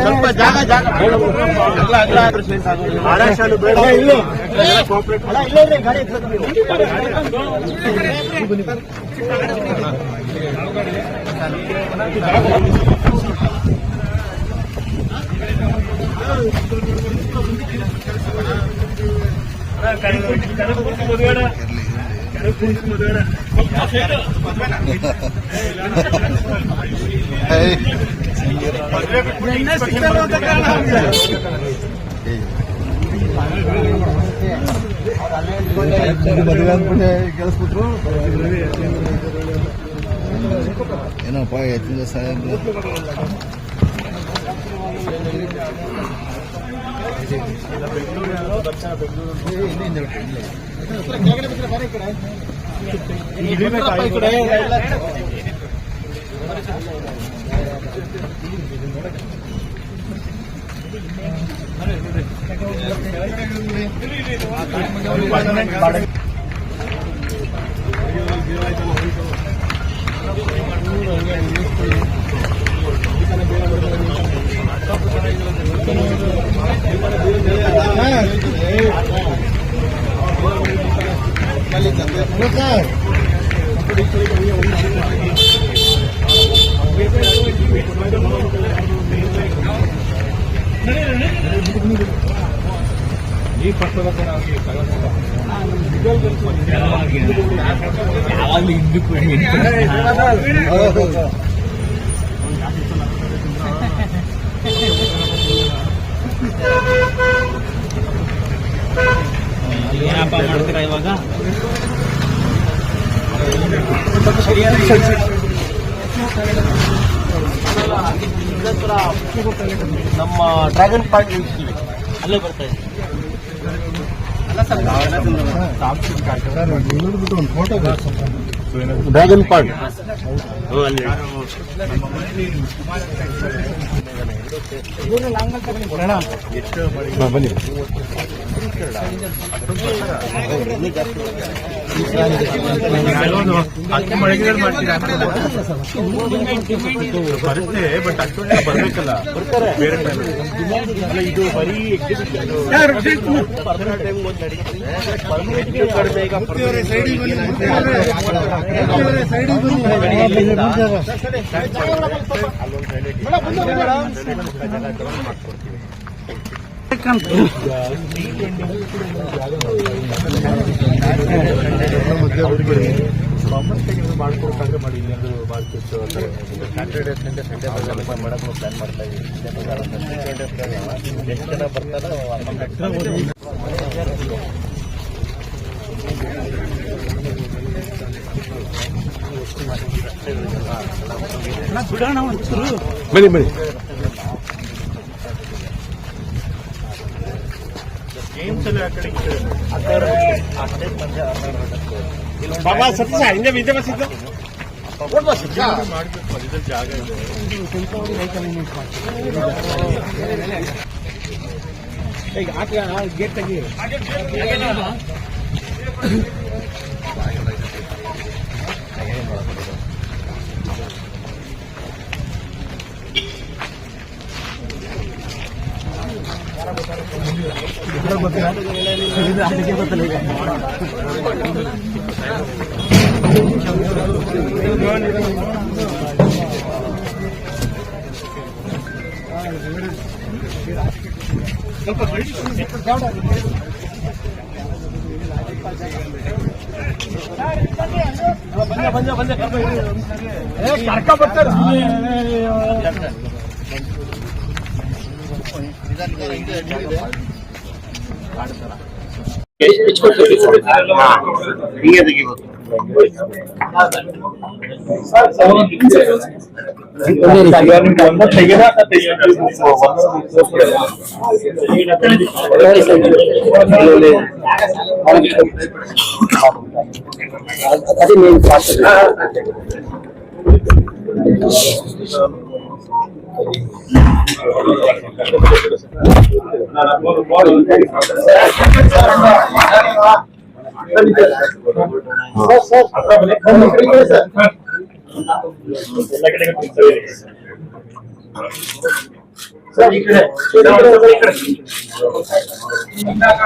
ಸ್ವಲ್ಪ ಜಾಗ ಮಹಾರಾಷ್ಟ್ರ ಬೇಡ ಮದುವೆ ಅಂದ್ಬಿಟ್ಟೆ ಕೇಳಿಸ್ಬಿಟ್ರು ಏನಪ್ಪ ಎತ್ತಿನ ಸಾಹೇಬ್ ಏನಪ್ಪ ಮಾಡ್ತೀರಾ ಇವಾಗ? ನಮ್ಮ ಡ್ರ್ಯಾಗನ್ ಪಾರ್ಕ್ ಇರ್ತೀವಿ, ಅಲ್ಲೇ ಬರ್ತಾ ಇದೆ. ಡ್ರ್ಯಾಗನ್ ಪಾರ್ಕ್ ಬನ್ನಿ. ಬರುತ್ತೆ, ಬಟ್ ಅಷ್ಟೊಂದು ಬರ್ಬೇಕಲ್ಲ, ಬೇರೆ ಇದು ಬರೀ ಎಕ್ಸಿಬಿಷನ್ ಟೈಮ್ ಒಂದು ನಡೀತದೆ. ಕಡಿಮೆ ಮಾಡ್ಕೊಡ್ಕಾದ್ರೆ ಮಾಡಿ ಇನ್ನೊಂದು ಮಾಡ್ತಿತ್ತು. ಸ್ಯಾಟರ್ಡೇ ಸಂಡೇ ಮಾಡೋಕೆ ಪ್ಲಾನ್ ಮಾಡ್ತಾ ಇದ್ದೀವಿ. ಎಷ್ಟು ಜನ ಬರ್ತಾರೋ ಬನ್ನಿ ಬನ್ನಿ. ಗೇಮ್ಸ್ ಎಲ್ಲ ಆ ಕಡೆ ಅಷ್ಟೇ ಬಾಬಾ ಸತ್ಯ ಹಿಂದೆ ವಿದ್ಯೆ ಬಸಿದ್ದು ಮಾಡಬೇಕು. ಅದ್ರ ಜಾಗ ಇದೆ. ಈಗ ಗೇಟ್ ತೆಗಿ. ಹಿಂಗೆ ತೆಗಿಬೋದು.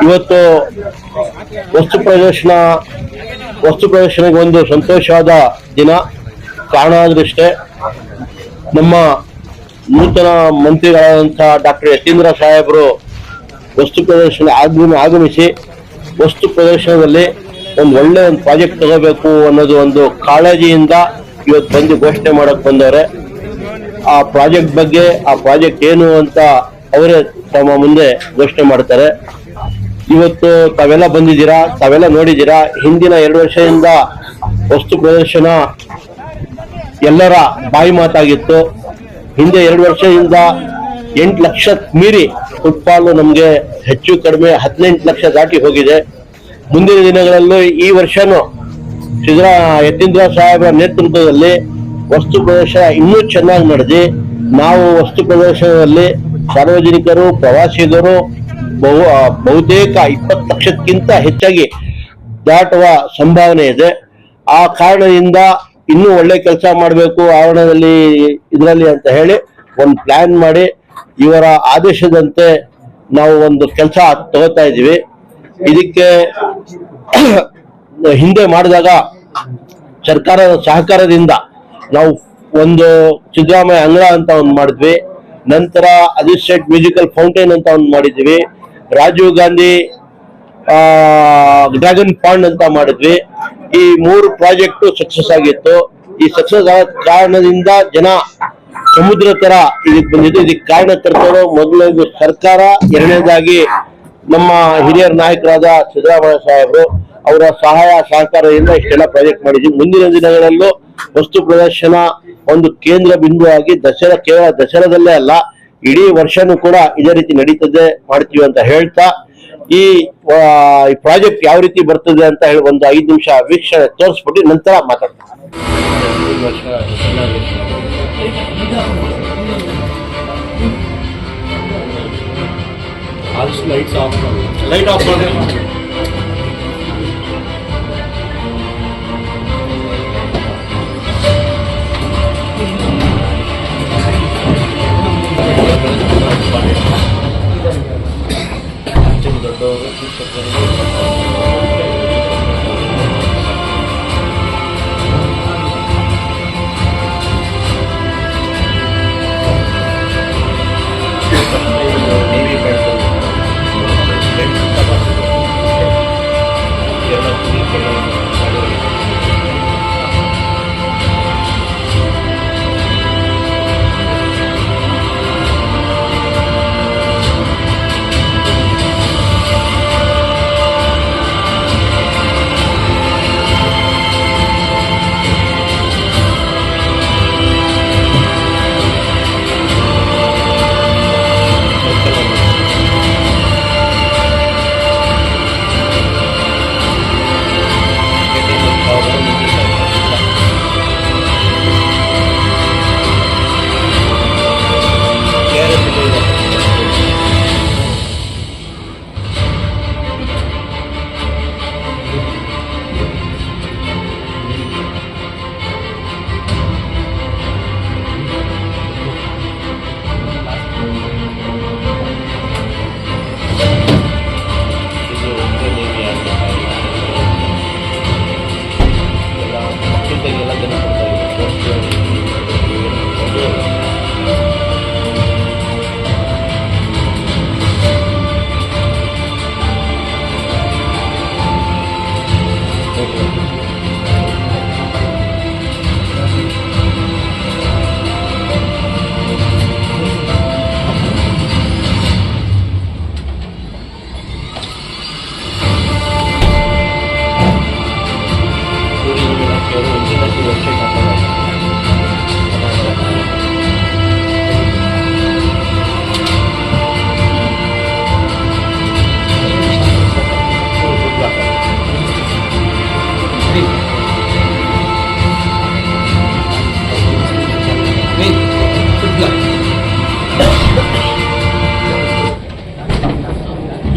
ಇವತ್ತು ವಸ್ತು ಪ್ರದರ್ಶನಕ್ಕೆ ಒಂದು ಸಂತೋಷವಾದ ದಿನ. ಕಾರಣ ಆದ್ರಷ್ಟೇ, ನಮ್ಮ ನೂತನ ಮಂತ್ರಿಗಳಾದಂತಹ ಡಾಕ್ಟರ್ ಯತೀಂದ್ರ ಸಾಹೇಬರು ವಸ್ತು ಪ್ರದರ್ಶನ ಆಗಮಿಸಿ ವಸ್ತು ಪ್ರದರ್ಶನದಲ್ಲಿ ಒಂದು ಪ್ರಾಜೆಕ್ಟ್ ತಗೋಬೇಕು ಅನ್ನೋದು ಒಂದು ಕಾಳಜಿಯಿಂದ ಇವತ್ತು ಬಂದು ಘೋಷಣೆ ಮಾಡಕ್ ಬಂದವ್ರೆ. ಆ ಪ್ರಾಜೆಕ್ಟ್ ಬಗ್ಗೆ, ಆ ಪ್ರಾಜೆಕ್ಟ್ ಏನು ಅಂತ ಅವರೇ ತಮ್ಮ ಮುಂದೆ ಘೋಷಣೆ ಮಾಡ್ತಾರೆ. ಇವತ್ತು ತಾವೆಲ್ಲ ಬಂದಿದ್ದೀರಾ, ತಾವೆಲ್ಲ ನೋಡಿದ್ದೀರಾ. ಹಿಂದಿನ 2 ವರ್ಷದಿಂದ ವಸ್ತು ಪ್ರದರ್ಶನ ಎಲ್ಲರ ಬಾಯಿ ಮಾತಾಗಿತ್ತು. ಹಿಂದೆ 2 ವರ್ಷದಿಂದ 8 ಲಕ್ಷ ಮೀರಿ ಫುಟ್ಫಾಲ್ ನಮ್ಗೆ ಹೆಚ್ಚು ಕಡಿಮೆ 18 ಲಕ್ಷ ದಾಟಿ ಹೋಗಿದೆ. ಮುಂದಿನ ದಿನಗಳಲ್ಲೂ ಈ ವರ್ಷನೂ ಯತೀಂದ್ರ ಸಾಹೇಬರ ನೇತೃತ್ವದಲ್ಲಿ ವಸ್ತು ಪ್ರದರ್ಶನ ಇನ್ನೂ ಚೆನ್ನಾಗಿ ನಡೆದಿ ನಾವು ವಸ್ತು ಪ್ರದರ್ಶನದಲ್ಲಿ ಸಾರ್ವಜನಿಕರು, ಪ್ರವಾಸಿಗರು ಬಹುತೇಕ 20 ಲಕ್ಷಕ್ಕಿಂತ ಹೆಚ್ಚಾಗಿ ದಾಟುವ ಸಂಭಾವನೆ ಇದೆ. ಆ ಕಾರಣದಿಂದ ಇನ್ನೂ ಒಳ್ಳೆ ಕೆಲಸ ಮಾಡಬೇಕು ಆವರಣದಲ್ಲಿ ಇದರಲ್ಲಿ ಅಂತ ಹೇಳಿ ಒಂದು ಪ್ಲಾನ್ ಮಾಡಿ ಇವರ ಆದೇಶದಂತೆ ನಾವು ಒಂದು ಕೆಲಸ ತಗೋತಾ ಇದ್ದೀವಿ. ಇದಕ್ಕೆ ಹಿಂದೆ ಮಾಡಿದಾಗ ಸರ್ಕಾರದ ಸಹಕಾರದಿಂದ ನಾವು ಒಂದು ಸಿದ್ದರಾಮಯ್ಯ ಅಂಗಳ ಅಂತ ಒಂದು ಮಾಡಿದ್ವಿ. ನಂತರ ಅಧಿಸ್ಟೇಟ್ ಮ್ಯೂಸಿಕಲ್ ಫೌಂಟೇನ್ ಅಂತ ಒಂದು ಮಾಡಿದ್ವಿ. ರಾಜೀವ್ ಗಾಂಧಿ ಡ್ರ್ಯಾಗನ್ ಪಾಂಡ್ ಅಂತ ಮಾಡಿದ್ವಿ. ಈ 3 ಪ್ರಾಜೆಕ್ಟ್ ಸಕ್ಸಸ್ ಆಗಿತ್ತು. ಈ ಸಕ್ಸಸ್ ಆದ ಕಾರಣದಿಂದ ಜನ ಸಮುದ್ರ ತರ ಇದಕ್ಕೆ ಬಂದಿದ್ದು. ಇದಕ್ಕೆ ಕಾರಣಕರ್ತರು ಮೊದಲನೇದು ಸರ್ಕಾರ, ಎರಡನೇದಾಗಿ ನಮ್ಮ ಹಿರಿಯರ ನಾಯಕರಾದ ಸಿದ್ದರಾಮಯ್ಯ ಸಾಹೇಬರು, ಅವರ ಸಹಾಯ ಸಹಕಾರದಿಂದ ಇಷ್ಟೆಲ್ಲ ಪ್ರಾಜೆಕ್ಟ್ ಮಾಡಿದ್ವಿ. ಮುಂದಿನ ದಿನಗಳಲ್ಲೂ ವಸ್ತು ಪ್ರದರ್ಶನ ಒಂದು ಕೇಂದ್ರ ಬಿಂದು ಆಗಿ ಕೇವಲ ದಸರಾದಲ್ಲೇ ಅಲ್ಲ, ಇಡೀ ವರ್ಷನೂ ಕೂಡ ಇದೇ ರೀತಿ ನಡೀತದೆ ಮಾಡ್ತೀವಿ ಅಂತ ಹೇಳ್ತಾ, ಈ ಪ್ರಾಜೆಕ್ಟ್ ಯಾವ ರೀತಿ ಬರ್ತದೆ ಅಂತ ಹೇಳಿ ಒಂದು 5 ನಿಮಿಷ ವೀಕ್ಷಣೆ ತೋರಿಸ್ಬಿಟ್ಟು ನಂತರ ಮಾತಾಡ್ತಾರೆ. ಲೈಟ್ ಆಫ್ ಮಾಡಿ.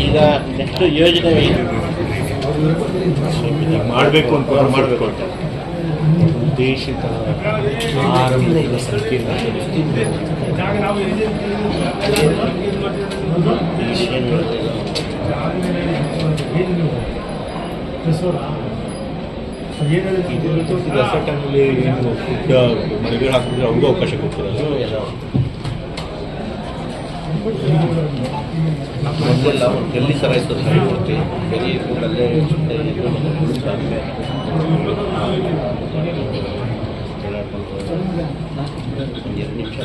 ಈಗ ನೆಕ್ಸ್ಟ್ ಯೋಜನೆ ಮಾಡಬೇಕು ಅಂತ ಮಾಡಬೇಕು ಅಂತ ದೇಶದ ಆರಂಭದ ಸಂಕೀರ್ಣ ದಸರಾ ಟೈಮಲ್ಲಿ ಫುಡ್ ಮನೆಗಳು ಹಾಕಿದ್ರೆ ಅವ್ರಿಗೂ ಅವಕಾಶ ಕೊಡ್ತಾರೆ. ಮೊದಲೆಲ್ಲ ಒಂದು ಡೆಲ್ಲಿ ಥರ ಇತ್ತು ಸರಿ ಕೊಡ್ತೀವಿ ಡೆಲ್ಲಿ ಅಲ್ಲೇ ಎರಡು ನಿಮಿಷ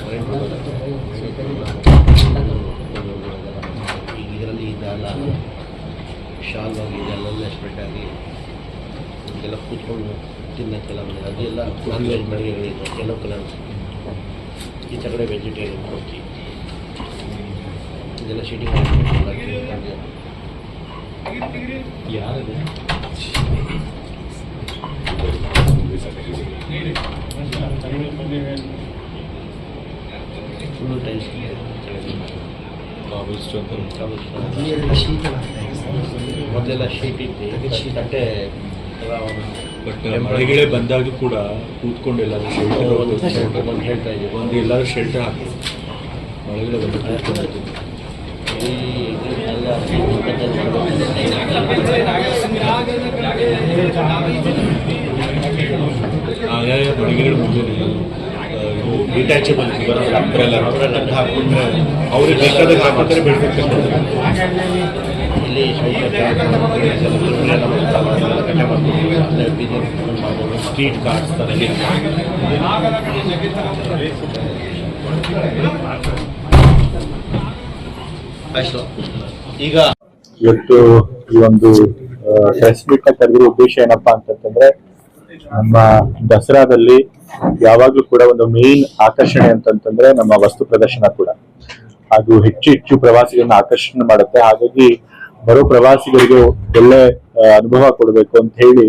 ಈಗ ಇದರಲ್ಲಿ ಇದೆಲ್ಲ ಶಾಲ್ ಆಗಿ ಇದೆಲ್ಲ ಸ್ಪ್ರೆಡ್ ಆಗಿ ಇದೆಲ್ಲ ಕೂತ್ಕೊಂಡು ತಿನ್ನಕ್ಕೆಲ್ಲ ಬಂದಿದೆ. ಅದೆಲ್ಲ ನಾನ್ ವೆಜ್ ಮಳಿಗೆಗಳಿತ್ತು ಕೆಲವು ಕಲರ್ ಈ ಕಡೆ ವೆಜಿಟೇರಿಯನ್ ಕೊಡ್ತೀವಿ. ಇದೆಲ್ಲ ಶೀಟಿಂಗ್ ಯಾರಿದೆ ಫುಲ್ಲು ಟೈಲ್ಸ್ ಮೊದಲೆಲ್ಲ ಶೀಟ್ ಇತ್ತು ತಟ್ಟೆ ಬಟ್ ಮಳೆಗಳೇ ಬಂದಾಗ ಕೂಡ ಕೂತ್ಕೊಂಡು ಎಲ್ಲರೂ ಶೆಲ್ಟರ್ ಹೇಳ್ತಾ ಇದ್ದೀವಿ. ಒಂದು ಎಲ್ಲರೂ ಶೆಲ್ಟರ್ ಹಾಕಿ ಮಳೆಗಳೇ ಬಂದು ಕೂತ್ಕೊಂಡಿದ್ದೀವಿ. ಆಯಾಯ ಮಳಿಗೆಗಳು ಮುಂದೆ ಡಿಟ್ಯಾಚಬಲ್ ಬರಲ್ಲ ಹಾಕೊಂಡ್ರೆ ಅವ್ರಿಗೆ ಬೇಕಾದಾಗ ಹಾಕಿದ್ರೆ ಬೆಳೆದಿರ್ತಾರೆ. ಇಲ್ಲಿ ಸ್ಟ್ರೀಟ್ ಕಾರ್ಡ್ಸ್ ತರಲಿ ಈಗ ಇವತ್ತು ಈ ಒಂದು ಪ್ರೆಸ್ ಮೀಟ್ ಕರೆದಿರೋ ಉದ್ದೇಶ ಏನಪ್ಪಾ ಅಂತಂದ್ರೆ ನಮ್ಮ ದಸರಾದಲ್ಲಿ ಯಾವಾಗ್ಲೂ ಕೂಡ ಒಂದು ಮೇನ್ ಆಕರ್ಷಣೆ ಅಂತಂತಂದ್ರೆ ನಮ್ಮ ವಸ್ತು ಪ್ರದರ್ಶನ ಕೂಡ ಅದು ಹೆಚ್ಚು ಹೆಚ್ಚು ಪ್ರವಾಸಿಗಳನ್ನ ಆಕರ್ಷಣೆ ಮಾಡುತ್ತೆ. ಹಾಗಾಗಿ ಬರೋ ಪ್ರವಾಸಿಗರಿಗೆ ಒಳ್ಳೆ ಅನುಭವ ಕೊಡಬೇಕು ಅಂತ ಹೇಳಿ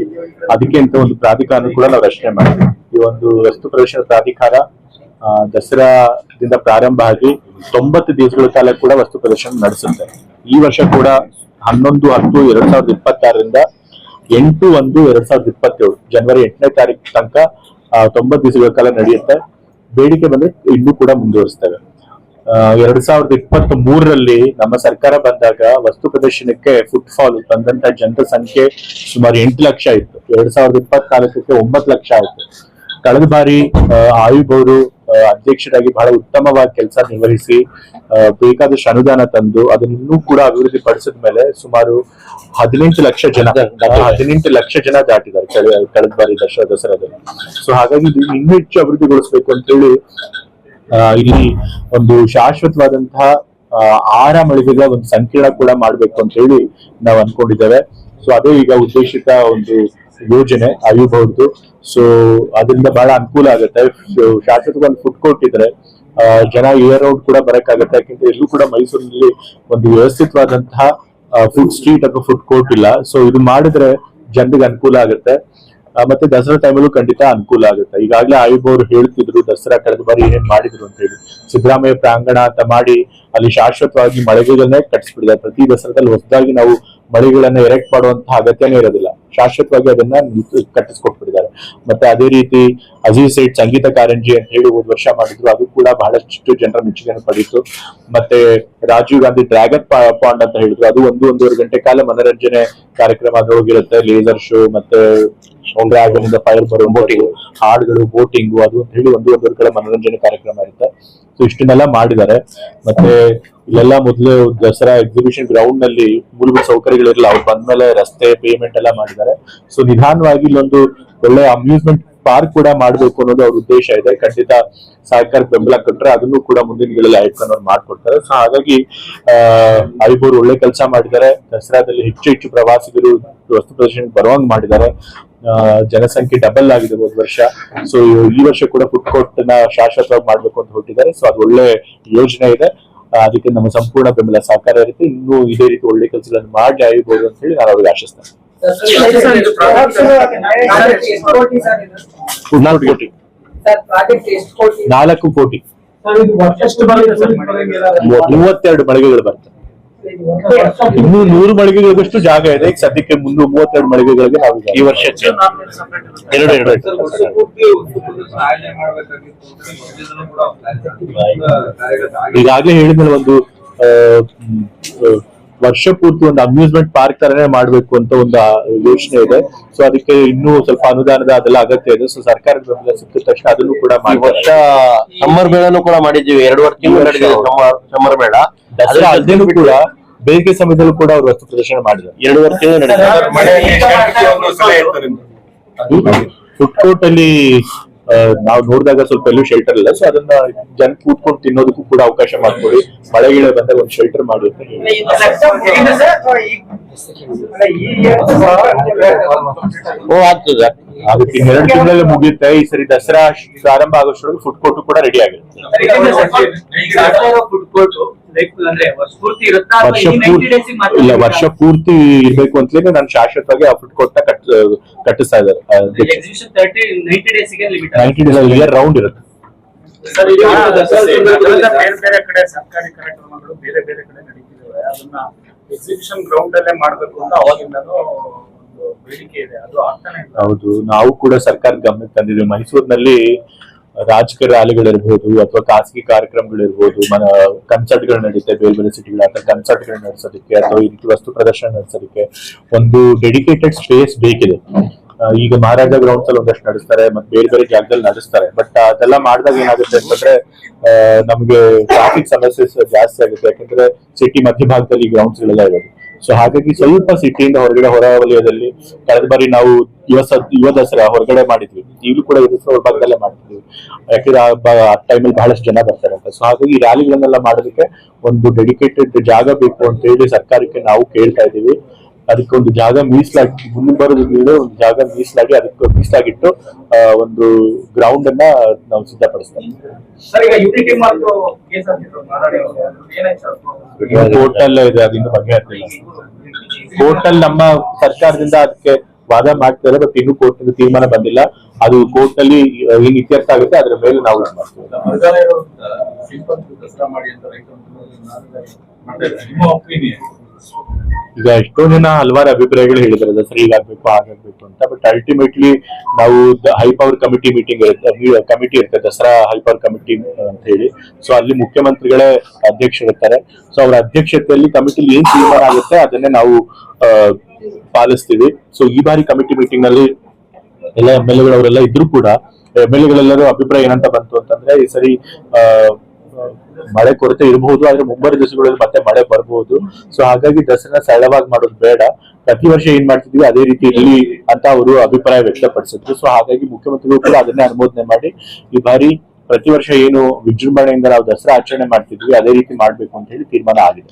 ಅದಕ್ಕೆ ಅಂತ ಒಂದು ಪ್ರಾಧಿಕಾರ ಕೂಡ ನಾವು ರಚನೆ ಮಾಡಿದ್ವಿ. ಈ ಒಂದು ವಸ್ತು ಪ್ರದರ್ಶನ ಪ್ರಾಧಿಕಾರ ದಸರಾದಿಂದ ಪ್ರಾರಂಭ ಆಗಿ 90 ದಿವಸಗಳ ಕಾಲ ಕೂಡ ವಸ್ತು ಪ್ರದರ್ಶನ ನಡೆಸುತ್ತೆ. ಈ ವರ್ಷ ಕೂಡ 11/10/2026ರಿಂದ 8/1/2027 ಜನವರಿ 8ನೇ ತಾರೀಕು ತನಕ 90 ದಿವಸಗಳ ಕಾಲ ನಡೆಯುತ್ತೆ. ಬೇಡಿಕೆ ಬಂದ್ರೆ ಇನ್ನೂ ಕೂಡ ಮುಂದುವರಿಸ್ತೇವೆ. 2023ರಲ್ಲಿ ನಮ್ಮ ಸರ್ಕಾರ ಬಂದಾಗ ವಸ್ತು ಪ್ರದರ್ಶನಕ್ಕೆ ಫುಟ್ಫಾಲ್ ಬಂದಂತ ಜನರ ಸಂಖ್ಯೆ ಸುಮಾರು 8 ಲಕ್ಷ ಇತ್ತು. 2024ಕ್ಕೆ 9 ಲಕ್ಷ ಆಯ್ತು. ಕಳೆದ ಬಾರಿ ಆಯುಬ್ ಅವರು ಅಧ್ಯಕ್ಷರಾಗಿ ಬಹಳ ಉತ್ತಮವಾಗಿ ಕೆಲಸ ನಿರ್ವಹಿಸಿ ಬೇಕಾದಷ್ಟು ಅನುದಾನ ತಂದು ಅದನ್ನ ಇನ್ನೂ ಕೂಡ ಅಭಿವೃದ್ಧಿ ಪಡಿಸಿದ ಮೇಲೆ ಸುಮಾರು 18 ಲಕ್ಷ ಜನ ದಾಟಿದ್ದಾರೆ ಕಳೆದ ಬಾರಿ ದಸರಾದಲ್ಲಿ. ಸೊ ಹಾಗಾಗಿ ಇನ್ನೂ ಹೆಚ್ಚು ಅಭಿವೃದ್ಧಿಗೊಳಿಸಬೇಕು ಅಂತ ಹೇಳಿ ಇಲ್ಲಿ ಒಂದು ಶಾಶ್ವತವಾದಂತಹ 6 ಮಳಿಗೆಗಳ ಒಂದು ಸಂಕೀರ್ಣ ಕೂಡ ಮಾಡ್ಬೇಕು ಅಂತ ಹೇಳಿ ನಾವು ಅನ್ಕೊಂಡಿದ್ದೇವೆ. ಸೊ ಅದೇ ಈಗ ಉದ್ದೇಶಿತ ಒಂದು ಯೋಜನೆ ಆಯುಬ್ ಅವ್ರದ್ದು. ಸೊ ಅದರಿಂದ ಬಹಳ ಅನುಕೂಲ ಆಗುತ್ತೆ. ಶಾಶ್ವತವಾಗಿ ಒಂದು ಫುಡ್ ಕೋರ್ಟ್ ಇದ್ರೆ ಜನ ಇಯರ್ ಔಟ್ ಕೂಡ ಬರಕ್ಕಾಗತ್ತೆ. ಯಾಕೆಂದ್ರೆ ಎಲ್ಲೂ ಕೂಡ ಮೈಸೂರಿನಲ್ಲಿ ಒಂದು ವ್ಯವಸ್ಥಿತವಾದಂತಹ ಫುಡ್ ಸ್ಟ್ರೀಟ್ ಅಥವಾ ಫುಡ್ ಕೋರ್ಟ್ ಇಲ್ಲ. ಸೊ ಇದು ಮಾಡಿದ್ರೆ ಜನರಿಗೆ ಅನುಕೂಲ ಆಗುತ್ತೆ. ಮತ್ತೆ ದಸರಾ ಟೈಮಲ್ಲೂ ಖಂಡಿತ ಅನುಕೂಲ ಆಗುತ್ತೆ. ಈಗಾಗಲೇ ಆಯುಬ್ ಅವರು ಹೇಳ್ತಿದ್ರು ದಸರಾ ಕಳೆದ ಬಾರಿ ಏನೇನ್ ಮಾಡಿದ್ರು ಅಂತ ಹೇಳಿ. ಸಿದ್ದರಾಮಯ್ಯ ಪ್ರಾಂಗಣ ಅಂತ ಮಾಡಿ ಅಲ್ಲಿ ಶಾಶ್ವತವಾಗಿ ಮಳಿಗೆಗಳನ್ನೇ ಕಟ್ಟಿಸ್ಬಿಟ್ಟಿದ್ದಾರೆ. ಪ್ರತಿ ದಸರಾದಲ್ಲಿ ಹೊಸದಾಗಿ ನಾವು ಮಳಿಗೆಗಳನ್ನ ಎರೆಕ್ಟ್ ಮಾಡುವಂತಹ ಅಗತ್ಯನೇ ಇರೋದಿಲ್ಲ. ಶಾಶ್ವತವಾಗಿ ಅದನ್ನ ಕಟ್ಟಿಸ್ಕೊಟ್ಬಿಟ್ಟಿದ್ದಾರೆ. ಮತ್ತೆ ಅದೇ ರೀತಿ ಅಜೀಜ್ ಸೇಠ್ ಸಂಗೀತ ಕಾರಂಜಿ ಅಂತ ಹೇಳಿ ಹೋದ ವರ್ಷ ಮಾಡಿದ್ರು. ಅದು ಕೂಡ ಬಹಳಷ್ಟು ಜನರ ಮೆಚ್ಚುಗೆಯನ್ನು ಪಡೀತು. ಮತ್ತೆ ರಾಜೀವ್ ಗಾಂಧಿ ಡ್ರ್ಯಾಗನ್ ಪಾಂಡ್ ಅಂತ ಹೇಳಿದ್ರು. ಅದು 1-1.5 ಗಂಟೆ ಕಾಲ ಮನರಂಜನೆ ಕಾರ್ಯಕ್ರಮ ಅದರೊಳಗಿರುತ್ತೆ. ಲೇಸರ್ ಶೋ ಮತ್ತೆ ಡ್ರ್ಯಾಗನ್ ಇಂದ ಫೈರ್ ಬರೋ ಬೋಟಿಂಗ್ ಹಾಡುಗಳು ಬೋಟಿಂಗು ಅದು ಅಂತ ಹೇಳಿ 1-1.5 ಕಡೆ ಮನರಂಜನೆ ಕಾರ್ಯಕ್ರಮ ಇರುತ್ತೆ. ಸೊ ಇಷ್ಟನ್ನೆಲ್ಲ ಮಾಡಿದ್ದಾರೆ. ಮತ್ತೆ ಇಲ್ಲೆಲ್ಲ ಮೊದಲು ದಸರಾ ಎಕ್ಸಿಬಿಷನ್ ಗ್ರೌಂಡ್ ನಲ್ಲಿ ಮೂಲಭೂತ ಸೌಕರ್ಯಗಳಿರಲ್ಲ. ಅವ್ರು ಬಂದ್ಮೇಲೆ ರಸ್ತೆ ಪೇಮೆಂಟ್ ಎಲ್ಲ ಮಾಡಿದ್ದಾರೆ. ಸೊ ನಿಧಾನವಾಗಿ ಇಲ್ಲೊಂದು ಒಳ್ಳೆ ಅಮ್ಯೂಸ್ಮೆಂಟ್ ಪಾರ್ಕ್ ಕೂಡ ಮಾಡಬೇಕು ಅನ್ನೋದು ಅವ್ರ ಉದ್ದೇಶ ಇದೆ. ಖಂಡಿತ ಸರ್ಕಾರಕ್ಕೆ ಬೆಂಬಲ ಕೊಟ್ಟರೆ ಅದನ್ನು ಕೂಡ ಮುಂದಿನ ದಿನಗಳಲ್ಲಿ ಆಯ್ಕೊಂಡು ಮಾಡ್ಕೊಡ್ತಾರೆ. ಸೊ ಹಾಗಾಗಿ ಆಯುಬ್ ಅವರು ಒಳ್ಳೆ ಕೆಲಸ ಮಾಡಿದ್ದಾರೆ. ದಸರಾದಲ್ಲಿ ಹೆಚ್ಚು ಹೆಚ್ಚು ಪ್ರವಾಸಿಗರು ವಸ್ತು ಪ್ರದರ್ಶನಕ್ಕೆ ಬರುವಂಗ್ ಮಾಡಿದ್ದಾರೆ. ಜನಸಂಖ್ಯೆ ಡಬಲ್ ಆಗಿದೆ ಹೋದ ವರ್ಷ. ಸೊ ಈ ವರ್ಷ ಕೂಡ ಫುಡ್ ಕೋರ್ಟ್ ನ ಶಾಶ್ವತವಾಗಿ ಮಾಡ್ಬೇಕು ಅಂತ ಹೊರಟಿದ್ದಾರೆ. ಸೊ ಅದು ಒಳ್ಳೆ ಯೋಜನೆ ಇದೆ. ಅದಕ್ಕೆ ನಮ್ಮ ಸಂಪೂರ್ಣ ಬೆಂಬಲ ಸಹಕಾರ ಇರುತ್ತೆ. ಇನ್ನೂ ಇದೇ ರೀತಿ ಒಳ್ಳೆ ಕೆಲಸಗಳನ್ನು ಮಾಡಿ ಆಯ್ಬೋದು ಅಂತ ಹೇಳಿ ನಾನು ಅವ್ರಿಗೆ ಆಶಿಸ್ತೇನೆ. 4 ಕೋಟಿ 4 ಕೋಟಿ 32 ಮಳಿಗೆಗಳು ಬರ್ತವೆ. ಇನ್ನೂ 100 ಮಳಿಗೆಗಳಷ್ಟು ಜಾಗ ಇದೆ. ಈಗ ಸದ್ಯಕ್ಕೆ 332 ಮಳಿಗೆಗಳಿಗೆ ನಾವು ಈ ವರ್ಷಕ್ಕೆ ಎರಡು ಈಗಾಗಲೇ ಹೇಳಿದ್ರೆ ಒಂದು ವರ್ಷ ಪೂರ್ತಿ ಒಂದು ಅಮ್ಯೂಸ್ಮೆಂಟ್ ಪಾರ್ಕ್ ತರನೇ ಮಾಡ್ಬೇಕು ಅಂತ ಒಂದು ಯೋಚನೆ ಇದೆ. ಸೊ ಅದಕ್ಕೆ ಇನ್ನೂ ಸ್ವಲ್ಪ ಅನುದಾನದ ಅದೆಲ್ಲ ಅಗತ್ಯ ಇದೆ. ಸೊ ಸರ್ಕಾರದ ಬೆಂಬಲ ಸಿಕ್ಕಿದ ತಕ್ಷಣ ಅದನ್ನು ಕೂಡ ಮಾಡಿ. ವರ್ಷ ಸಮ್ಮರ್ ಮೇಳನು ಕೂಡ ಮಾಡಿದ್ದೀವಿ. 2.5 ತಿಂಗಳು ಸಮ್ಮರ್ ಮೇಳ. ಅದೇನು ಕೂಡ ಬೇಸಿಗೆ ಸಮಯದಲ್ಲೂ ಕೂಡ ಅವರು ವಸ್ತು ಪ್ರದರ್ಶನ ಮಾಡಿದ್ದಾರೆ. 2.5 ತಿಂಗಳು ಫುಡ್ ಕೋರ್ಟ್ ಅಲ್ಲಿ ನಾವು ನೋಡಿದಾಗ ಸ್ವಲ್ಪ ಎಲ್ಲೂ ಶೆಲ್ಟರ್ ಇಲ್ಲ. ಸೊ ಅದನ್ನ ಜನ ಕೂತ್ಕೊಂಡು ತಿನ್ನೋದಕ್ಕೂ ಕೂಡ ಅವಕಾಶ ಮಾಡ್ಕೊಡಿ. ಮಳೆಗಿಳೆ ಬಂದಾಗ ಒಂದು ಶೆಲ್ಟರ್ ಮಾಡಿ ಅಂತ ಹೇಳಿ. ಆಗ್ತದೆ. ಅದಕ್ಕೆ 2 ತಿಂಗಳಲ್ಲಿ ಮುಗಿಯುತ್ತೆ. ಈ ಸರಿ ದಸರಾ ಪ್ರಾರಂಭ ಆಗೋಷ್ಟೊಳಗೆ ಫುಡ್ ಕೋರ್ಟ್ ಕೂಡ ರೆಡಿ ಆಗುತ್ತೆ. ವರ್ಷ ಪೂರ್ತಿ ಇರ್ಬೇಕು ಅಂತಲೇ ನಾನು ಶಾಶ್ವತವಾಗಿ ಆ ಫುಡ್ ಕೋರ್ಟ್ ನ ಕಟ್ಟಿಸ್ತಾ ಇದ್ದಾರೆ. 90 ಡೇಸ್ ಇಯರ್ ರೌಂಡ್ ಇರುತ್ತೆ. ಬೇರೆ ಕಡೆ ಸರ್ಕಾರಿ ಕಾರ್ಯಕ್ರಮಗಳು ಬೇರೆ ಬೇರೆ ಕಡೆ ನಡೀತಿದ್ದಾವೆ. ಅದನ್ನ ಎಕ್ಸಿಬಿಷನ್ ಗ್ರೌಂಡ್ ಅಲ್ಲೇ ಮಾಡ್ಬೇಕು ಅಂತ ಅವಾಗಿಂದನೂ ಬೇಡಿಕೆ ಇದೆ. ಅದು ಆಗ್ತಾನೆ ಇಲ್ಲ. ಹೌದು, ನಾವು ಕೂಡ ಸರ್ಕಾರ ಗಮನಕ್ಕೆ ತಂದಿದ್ದೀವಿ. ಮೈಸೂರಿನಲ್ಲಿ ರಾಜಕೀಯ ರ್ಯಾಲಿಗಳಿರ್ಬೋದು ಅಥವಾ ಖಾಸಗಿ ಕಾರ್ಯಕ್ರಮಗಳಿರ್ಬೋದು, ಕನ್ಸರ್ಟ್ಗಳು ನಡೀತೆ ಬೇರೆ ಬೇರೆ ಸಿಟಿಗಳ ಕನ್ಸರ್ಟ್ಗಳು ನಡೆಸೋದಕ್ಕೆ ಅಥವಾ ಈ ರೀತಿ ವಸ್ತು ಪ್ರದರ್ಶನ ನಡೆಸೋದಕ್ಕೆ ಒಂದು ಡೆಡಿಕೇಟೆಡ್ ಸ್ಪೇಸ್ ಬೇಕಿದೆ. ಈಗ ಮಹಾರಾಜ ಗ್ರೌಂಡ್ಸ್ ಅಲ್ಲಿ ಒಂದಷ್ಟು ನಡೆಸ್ತಾರೆ, ಮತ್ತೆ ಬೇರೆ ಬೇರೆ ಜಾಗದಲ್ಲಿ ನಡೆಸ್ತಾರೆ. ಬಟ್ ಅದೆಲ್ಲ ಮಾಡಿದಾಗ ಏನಾಗುತ್ತೆ ಅಂತಂದ್ರೆ ನಮ್ಗೆ ಟ್ರಾಫಿಕ್ ಸಮಸ್ಯೆ ಜಾಸ್ತಿ ಆಗುತ್ತೆ. ಯಾಕಂದ್ರೆ ಸಿಟಿ ಮಧ್ಯಭಾಗದಲ್ಲಿ ಗ್ರೌಂಡ್ಸ್ ಗಳೆಲ್ಲ ಇರೋದು. ಸೊ ಹಾಗಾಗಿ ಸ್ವಲ್ಪ ಸಿಟಿಯಿಂದ ಹೊರಗಡೆ ಹೊರ ವಲಯದಲ್ಲಿ ಕಳೆದ ಬಾರಿ ನಾವು ಯುವ ದಸರಾ ಹೊರಗಡೆ ಮಾಡಿದ್ವಿ. ಈಗಲೂ ಕೂಡ ದಸರಾ ಹೊರಭಾಗದಲ್ಲೇ ಮಾಡ್ತಿದ್ವಿ. ಯಾಕಂದ್ರೆ ಆ ಟೈಮಲ್ಲಿ ಬಹಳಷ್ಟು ಜನ ಬರ್ತಾರೆ ಅಂತ. ಸೊ ಹಾಗಾಗಿ ಈ ರ್ಯಾಲಿಗಳನ್ನೆಲ್ಲ ಮಾಡೋದಕ್ಕೆ ಒಂದು ಡೆಡಿಕೇಟೆಡ್ ಜಾಗ ಬೇಕು ಅಂತ ಹೇಳಿ ಸರ್ಕಾರಕ್ಕೆ ನಾವು ಕೇಳ್ತಾ ಇದ್ದೀವಿ. ಅದಕ್ಕೆ ಒಂದು ಜಾಗ ಮೀಸಲಾಗಿ ಮುಂದೆ ಬರೋದ್ರಿಂದ ಒಂದು ಜಾಗ ಮೀಸಲಾಗಿ ಅದಕ್ಕೆ ಮೀಸಲಾಗಿಟ್ಟು ಒಂದು ಗ್ರೌಂಡ್ ಅನ್ನ ನಾವು ಸಿದ್ಧಪಡಿಸ್ತೀವಿ. ಕೋರ್ಟ್ ಅಲ್ಲೇ ಇದೆ, ಅದಿನ್ನು ಬಗೆಹರಿಸಿಲ್ಲ. ಕೋರ್ಟ್ ಅಲ್ಲಿ ನಮ್ಮ ಸರ್ಕಾರದಿಂದ ಅದಕ್ಕೆ ವಾದ ಮಾಡ್ತಾರೆ. ಬಟ್ ಇನ್ನೂ ಕೋರ್ಟ್ ತೀರ್ಮಾನ ಬಂದಿಲ್ಲ. ಅದು ಕೋರ್ಟ್ ಅಲ್ಲಿ ಏನ್ ಇತ್ಯರ್ಥ ಆಗುತ್ತೆ ಅದ್ರ ಮೇಲೆ ನಾವು ಈಗ ಎಷ್ಟೋ ಜನ ಹಲವಾರು ಅಭಿಪ್ರಾಯಗಳು ಹೇಳಿದ್ದಾರೆ ದಸರಾ ಹೀಗಾಗ್ಬೇಕು ಹಾಗಾಗ್ಬೇಕು ಅಂತ. ಬಟ್ ಅಲ್ಟಿಮೇಟ್ಲಿ ನಾವು ಹೈ ಪವರ್ ಕಮಿಟಿ ಮೀಟಿಂಗ್ ಇರುತ್ತೆ, ಕಮಿಟಿ ಇರುತ್ತೆ, ದಸರಾ ಹೈ ಪವರ್ ಕಮಿಟಿ ಅಂತ ಹೇಳಿ. ಸೊ ಅಲ್ಲಿ ಮುಖ್ಯಮಂತ್ರಿಗಳೇ ಅಧ್ಯಕ್ಷರಿರ್ತಾರೆ. ಸೊ ಅವರ ಅಧ್ಯಕ್ಷತೆಯಲ್ಲಿ ಕಮಿಟಿಲಿ ಏನ್ ತೀರ್ಮಾನ ಆಗುತ್ತೆ ಅದನ್ನೇ ನಾವು ಪಾಲಿಸ್ತೀವಿ. ಸೊ ಈ ಬಾರಿ ಕಮಿಟಿ ಮೀಟಿಂಗ್ ನಲ್ಲಿ ಎಲ್ಲ MLA ಗಳವರೆಲ್ಲ ಇದ್ರು ಕೂಡ MLA ಗಳೆಲ್ಲರೂ ಅಭಿಪ್ರಾಯ ಏನಂತ ಬಂತು ಅಂತಂದ್ರೆ ಈ ಸರಿ ಮಳೆ ಕೊರತೆ ಇರಬಹುದು, ಆದ್ರೆ ಮುಂಬರುವ ದಿವಸಗಳಲ್ಲಿ ಮತ್ತೆ ಮಳೆ ಬರಬಹುದು. ಸೊ ಹಾಗಾಗಿ ದಸರಾ ಸರಳವಾಗಿ ಮಾಡೋದು ಬೇಡ, ಪ್ರತಿ ವರ್ಷ ಏನ್ ಮಾಡ್ತಿದ್ವಿ ಅದೇ ರೀತಿ ಇರಲಿ ಅಂತ ಅವರು ಅಭಿಪ್ರಾಯ ವ್ಯಕ್ತಪಡಿಸಿದ್ರು. ಸೊ ಹಾಗಾಗಿ ಮುಖ್ಯಮಂತ್ರಿಗಳು ಕೂಡ ಅದನ್ನೇ ಅನುಮೋದನೆ ಮಾಡಿ ಈ ಬಾರಿ ಪ್ರತಿ ವರ್ಷ ಏನು ವಿಜೃಂಭಣೆಯಿಂದ ನಾವು ದಸರಾ ಆಚರಣೆ ಮಾಡ್ತಿದ್ವಿ ಅದೇ ರೀತಿ ಮಾಡ್ಬೇಕು ಅಂತ ಹೇಳಿ ತೀರ್ಮಾನ ಆಗಿದೆ.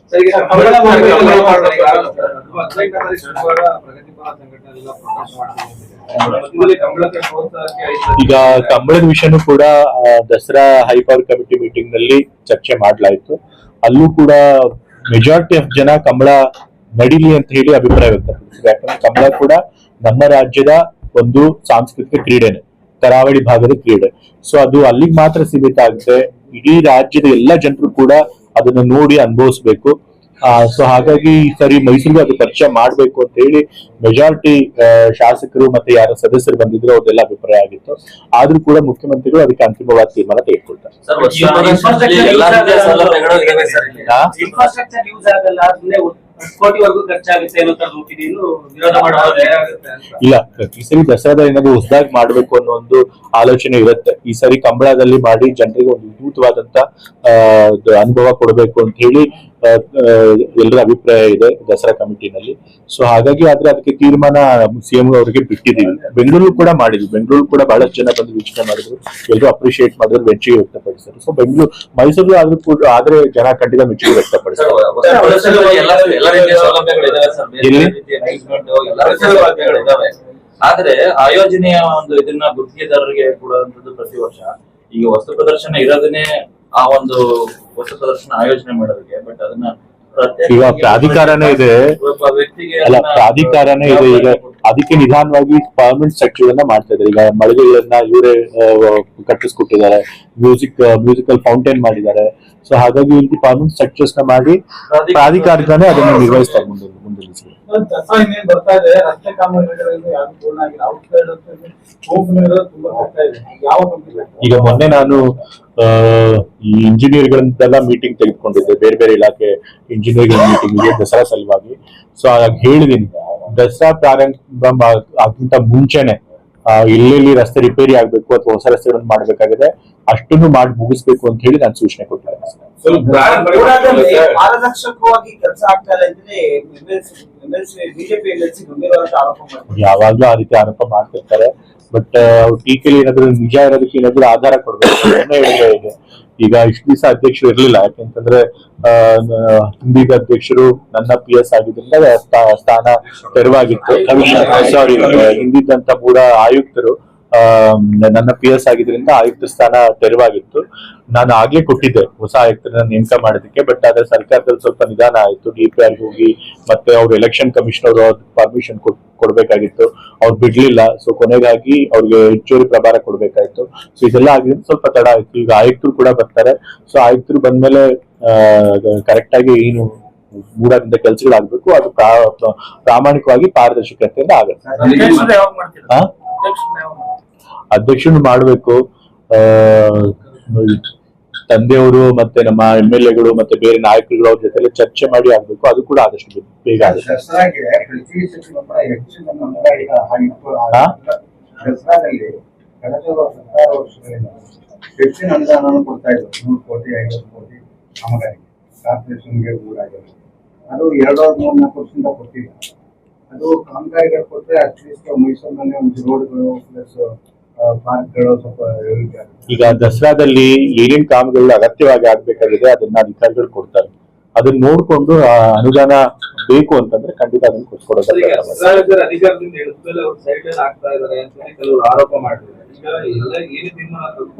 ಈಗ ಕಂಬಳದ ವಿಷಯನೂ ಕೂಡ Dasara high power committee meeting ನಲ್ಲಿ ಚರ್ಚೆ ಮಾಡಲಾಯಿತು. ಅಲ್ಲೂ ಕೂಡ ಮೆಜಾರಿಟಿ ಆಫ್ ಜನ ಕಂಬಳ ನಡೀಲಿ ಅಂತ ಹೇಳಿ ಅಭಿಪ್ರಾಯ ವ್ಯಕ್ತಪಡಿಸಿದ್ರು. ಯಾಕಂದ್ರೆ ಕಂಬಳ ಕೂಡ ನಮ್ಮ ರಾಜ್ಯದ ಒಂದು ಸಾಂಸ್ಕೃತಿಕ ಕ್ರೀಡೆನೆ, ಕರಾವಳಿ ಭಾಗದ ಕ್ರೀಡೆ. ಸೊ ಅದು ಅಲ್ಲಿಗೆ ಮಾತ್ರ ಸೀಮಿತ ಆಗುತ್ತೆ. ಇಡೀ ರಾಜ್ಯದ ಎಲ್ಲ ಜನರು ಕೂಡ ಅದನ್ನ ನೋಡಿ ಅನುಭವಿಸ್ಬೇಕು. ಸೊ ಹಾಗಾಗಿ ಈ ಸರಿ ಮೈಸೂರಿಗೆ ಅದು ಪರಿಚಯ ಮಾಡ್ಬೇಕು ಅಂತ ಹೇಳಿ ಮೆಜಾರಿಟಿ ಶಾಸಕರು ಮತ್ತೆ ಯಾರ ಸದಸ್ಯರು ಬಂದಿದ್ರು ಅವ್ರದೆಲ್ಲ ಅಭಿಪ್ರಾಯ ಆಗಿತ್ತು. ಆದ್ರೂ ಕೂಡ ಮುಖ್ಯಮಂತ್ರಿಗಳು ಅದಕ್ಕೆ ಅಂತಿಮವಾದ ತೀರ್ಮಾನ ತೆಗೆದುಕೊಳ್ತಾರೆ. ಇಲ್ಲ, ಈ ಸರಿ ದಸರಾದ ಏನಾದ್ರು ಹೊಸದಾಗಿ ಮಾಡ್ಬೇಕು ಅನ್ನೋ ಒಂದು ಆಲೋಚನೆ ಇರುತ್ತೆ. ಈ ಸರಿ ಕಂಬಳದಲ್ಲಿ ಮಾಡಿ ಜನರಿಗೆ ಒಂದು ವಿನೂತವಾದಂತ ಅನುಭವ ಕೊಡಬೇಕು ಅಂತ ಹೇಳಿ ಎಲ್ಲರ ಅಭಿಪ್ರಾಯ ಇದೆ ದಸರಾ ಕಮಿಟಿನಲ್ಲಿ. ಸೊ ಹಾಗಾಗಿ ಆದ್ರೆ ಅದಕ್ಕೆ ತೀರ್ಮಾನ CM ಅವರಿಗೆ ಬಿಟ್ಟಿದ್ದೀವಿ. ಬೆಂಗಳೂರು ಕೂಡ ಮಾಡಿದ್ವಿ. ಬೆಂಗಳೂರು ಕೂಡ ಬಹಳಷ್ಟು ಜನ ಬಂದು ವೀಕ್ಷಣೆ ಮಾಡಿದ್ರು, ಎಲ್ಲರೂ ಅಪ್ರಿಶಿಯೇಟ್ ಮಾಡಿದ್ರು, ಮೆಚ್ಚುಗೆ ವ್ಯಕ್ತಪಡಿಸಿದ್ರು. ಸೊ ಬೆಂಗಳೂರು ಮೈಸೂರು ಆದ್ರೂ ಕೂಡ ಆದ್ರೆ ಜನ ಖಂಡಿತ ಮೆಚ್ಚುಗೆ ವ್ಯಕ್ತಪಡಿಸ್ತಾರೆ. ಆದ್ರೆ ಆ ಯೋಜನೆಯ ಒಂದು ಇದನ್ನ ಗುತ್ತಿಗೆದಾರರಿಗೆ ಕೊಡುವಂತದ್ದು ಪ್ರತಿ ವರ್ಷ. ಈಗ ವಸ್ತು ಪ್ರದರ್ಶನ ಇರೋದನ್ನೇ ಆ ಒಂದು ವಸ್ತು ಪ್ರದರ್ಶನ ಆಯೋಜನೆ ಮಾಡೋದಕ್ಕೆ, ಬಟ್ ಅದನ್ನ ಈಗ ಪ್ರಾಧಿಕಾರನೇ ಇದೆ, ಒಬ್ಬ ವ್ಯಕ್ತಿಗೆ ಅಲ್ಲ ಅದನ್ನ ಪ್ರಾಧಿಕಾರನೇ ಇದೆ. ಈಗ ಅದಕ್ಕೆ ನಿಧಾನವಾಗಿ ಪರ್ಮನೆಂಟ್ ಸ್ಟ್ರಕ್ಚರ್ ಅನ್ನ ಮಾಡ್ತಾ ಇದ್ದಾರೆ. ಈಗ ಮಳಿಗೆಗಳನ್ನ ಇವರೇ ಕಟ್ಟಿಸ್ಕೊಟ್ಟಿದ್ದಾರೆ, ಮ್ಯೂಸಿಕಲ್ ಫೌಂಟೇನ್ ಮಾಡಿದ್ದಾರೆ. ಸೊ ಹಾಗಾಗಿ ಇಲ್ಲಿ ಪರ್ಮನೆಂಟ್ ಸ್ಟ್ರಕ್ಚರ್ಸ್ ನ ಮಾಡಿ ಪ್ರಾಧಿಕಾರನೇ ಅದನ್ನ ನಿರ್ವಹಿಸ್ತಾರೆ ಮುಂದೆ ದಿವಸ. ದಸರಾ ಇನ್ನೇನ್ ಬರ್ತಾ ಇದೆ, ರಸ್ತೆ ಕಾಮಗಾರಿಗಳು ಯಾವ್ದು ಪೂರ್ಣ ಆಗಿಲ್ಲ. ಔಟ್ಸೈಡ್ ತುಂಬಾ ಬರ್ತಾ ಇದೆ. ಯಾವ ಕಂಪನಿ? ಈಗ ಮೊನ್ನೆ ನಾನು ಈ ಇಂಜಿನಿಯರ್ಗಳಂತೆಲ್ಲ ಮೀಟಿಂಗ್ ತೆಗೆದುಕೊಂಡಿದ್ದೆ, ಬೇರೆ ಬೇರೆ ಇಲಾಖೆ ಇಂಜಿನಿಯರ್ ಮೀಟಿಂಗ್ ದಸರಾ ಸಲುವಾಗಿ. ಸೊ ಹಾಗಾಗಿ ಹೇಳಿದೀನಿ, ದಸರಾ ಪ್ರಾರಂಭ ಅದಕ್ಕಿಂತ ಮುಂಚೆನೆ ಎಲ್ಲೆಲ್ಲಿ ರಸ್ತೆ ರಿಪೇರಿ ಆಗ್ಬೇಕು ಅಥವಾ ಹೊಸ ರಸ್ತೆಗಳನ್ನು ಮಾಡ್ಬೇಕಾಗಿದೆ ಅಷ್ಟನ್ನು ಮಾಡಿ ಮುಗಿಸ್ಬೇಕು ಅಂತ ಹೇಳಿ ನಾನು ಸೂಚನೆ ಕೊಟ್ಟಿದ್ದೇನೆ. ಪಾರದರ್ಶಕವಾಗಿ ಕೆಲಸ ಆಗ್ತಾ ಇಲ್ಲ ಬಿಜೆಪಿ ಗಂಭೀರವಾದ ಆರೋಪ ಮಾಡ್ತಾರೆ. ಯಾವಾಗ್ಲೂ ಆ ರೀತಿ ಆರೋಪ ಮಾಡ್ತಿರ್ತಾರೆ. ಬಟ್ ಟೀಕೆಲಿ ಏನಾದ್ರು ನಿಜ ಇರೋದಕ್ಕೆ ಏನಾದ್ರು ಆಧಾರ ಕೊಡ್ಬೇಕು. ಇದೆ ಈಗ ಇಷ್ಟು ದಿವಸ ಅಧ್ಯಕ್ಷರು ಇರ್ಲಿಲ್ಲ, ಯಾಕೆಂತಂದ್ರೆ ಹಿಂದಿದ ಅಧ್ಯಕ್ಷರು ನನ್ನ PS ಆಗಿದ್ರಿಂದ ಸ್ಥಾನ ತೆರವಾಗಿತ್ತು. ಸಾರಿ, ಹಿಂದಿದ್ದಂತ 3 ಆಯುಕ್ತರು ನನ್ನ PS ಆಗಿದ್ರಿಂದ ಆಯುಕ್ತ ಸ್ಥಾನ ತೆರವಾಗಿತ್ತು. ನಾನು ಆಗ್ಲೇ ಕೊಟ್ಟಿದ್ದೆ ಹೊಸ ಆಯುಕ್ತರನ್ನ ನೇಮಕ ಮಾಡೋದಕ್ಕೆ. ಬಟ್ ಅದ್ರ ಸರ್ಕಾರದಲ್ಲಿ ಸ್ವಲ್ಪ ನಿಧಾನ ಆಯ್ತು. DPR ಹೋಗಿ ಮತ್ತೆ ಅವ್ರು ಎಲೆಕ್ಷನ್ ಕಮಿಷನರ್ ಪರ್ಮಿಷನ್ ಕೊಡ್ಬೇಕಾಗಿತ್ತು, ಅವ್ರು ಬಿಡ್ಲಿಲ್ಲ. ಸೊ ಕೊನೆಗಾಗಿ ಅವ್ರಿಗೆ ಹೆಚ್ಚುವರಿ ಪ್ರಭಾರ ಕೊಡ್ಬೇಕಾಯ್ತು. ಸೊ ಇದೆಲ್ಲ ಆಗಿದ್ರೆ ಸ್ವಲ್ಪ ತಡ ಆಯ್ತು. ಈಗ ಆಯುಕ್ತರು ಕೂಡ ಬರ್ತಾರೆ. ಸೊ ಆಯುಕ್ತರು ಬಂದ್ಮೇಲೆ ಕರೆಕ್ಟ್ ಆಗಿ ಏನು ಮೂಡಾದಿಂದ ಕೆಲಸಗಳಾಗ್ಬೇಕು, ಅದು ಪ್ರಾಮಾಣಿಕವಾಗಿ ಪಾರದರ್ಶಕತೆಯಿಂದ ಆಗುತ್ತೆ. ಅಧ್ಯಕ್ಷರು ಮಾಡ್ಬೇಕು. ತಂದೆಯವರು ಮತ್ತೆ ನಮ್ಮ MLAಗಳು ಮತ್ತೆ ಬೇರೆ ನಾಯಕರುಗಳು ಅವ್ರ ಜೊತೆ ಚರ್ಚೆ ಮಾಡಿ ಆಗ್ಬೇಕು. ಅದು ಕೂಡ ಆದಷ್ಟು ಬೇಗ ಆಗುತ್ತೆ. ಹೆಚ್ಚಿನ ಅನುದಾನ ಕೊಡ್ತಾ ಇದ್ರು. 100 ಕೋಟಿ 50 ಕೋಟಿ ಕಾಮಗಾರಿ ಕಾರ್ಪೊರೇಷನ್ಗೆ ಊರಾಗಿಲ್ಲ. ಅದು 2-3-4 ವರ್ಷದಿಂದ ಕೊಟ್ಟಿಲ್ಲ. ಅದು ಕಾಮಗಾರಿಗಳು ಕೊಟ್ಟರೆ ಅಟ್ಲೀಸ್ಟ್ ಮೈಸೂರಿನಲ್ಲಿ ಒಂದು ರೋಡ್ಗಳು ಪ್ಲಸ್ ಪಾರ್ಕ್ಗಳು ಸ್ವಲ್ಪ ಈಗ ದಸರಾದಲ್ಲಿ ಏನೇನ್ ಕಾಮಗಳು ಅಗತ್ಯವಾಗಿ ಆಗ್ಬೇಕಾಗಿದೆ ಅದನ್ನ ಅಧಿಕಾರಿಗಳು ಕೊಡ್ತಾರೆ. ಅದನ್ನ ನೋಡ್ಕೊಂಡು ಅನುದಾನ ಬೇಕು ಅಂತಂದ್ರೆ ಖಂಡಿತ ಅದನ್ನ ಕೊಡ್ಸ್ಕೊಡೋದು. ಅಧಿಕಾರದಿಂದ ಹೇಳಿದ್ಮೇಲೆ ಅವ್ರು ಸೈಡ್ ಲೈನ್ ಆಗ್ತಾ ಇದಾರೆ ಅಂತ ಕೆಲವರು ಆರೋಪ ಮಾಡಿದ್ದಾರೆ. ಈಗ ಎಲ್ಲ ಏನೇ ತೀರ್ಮಾನ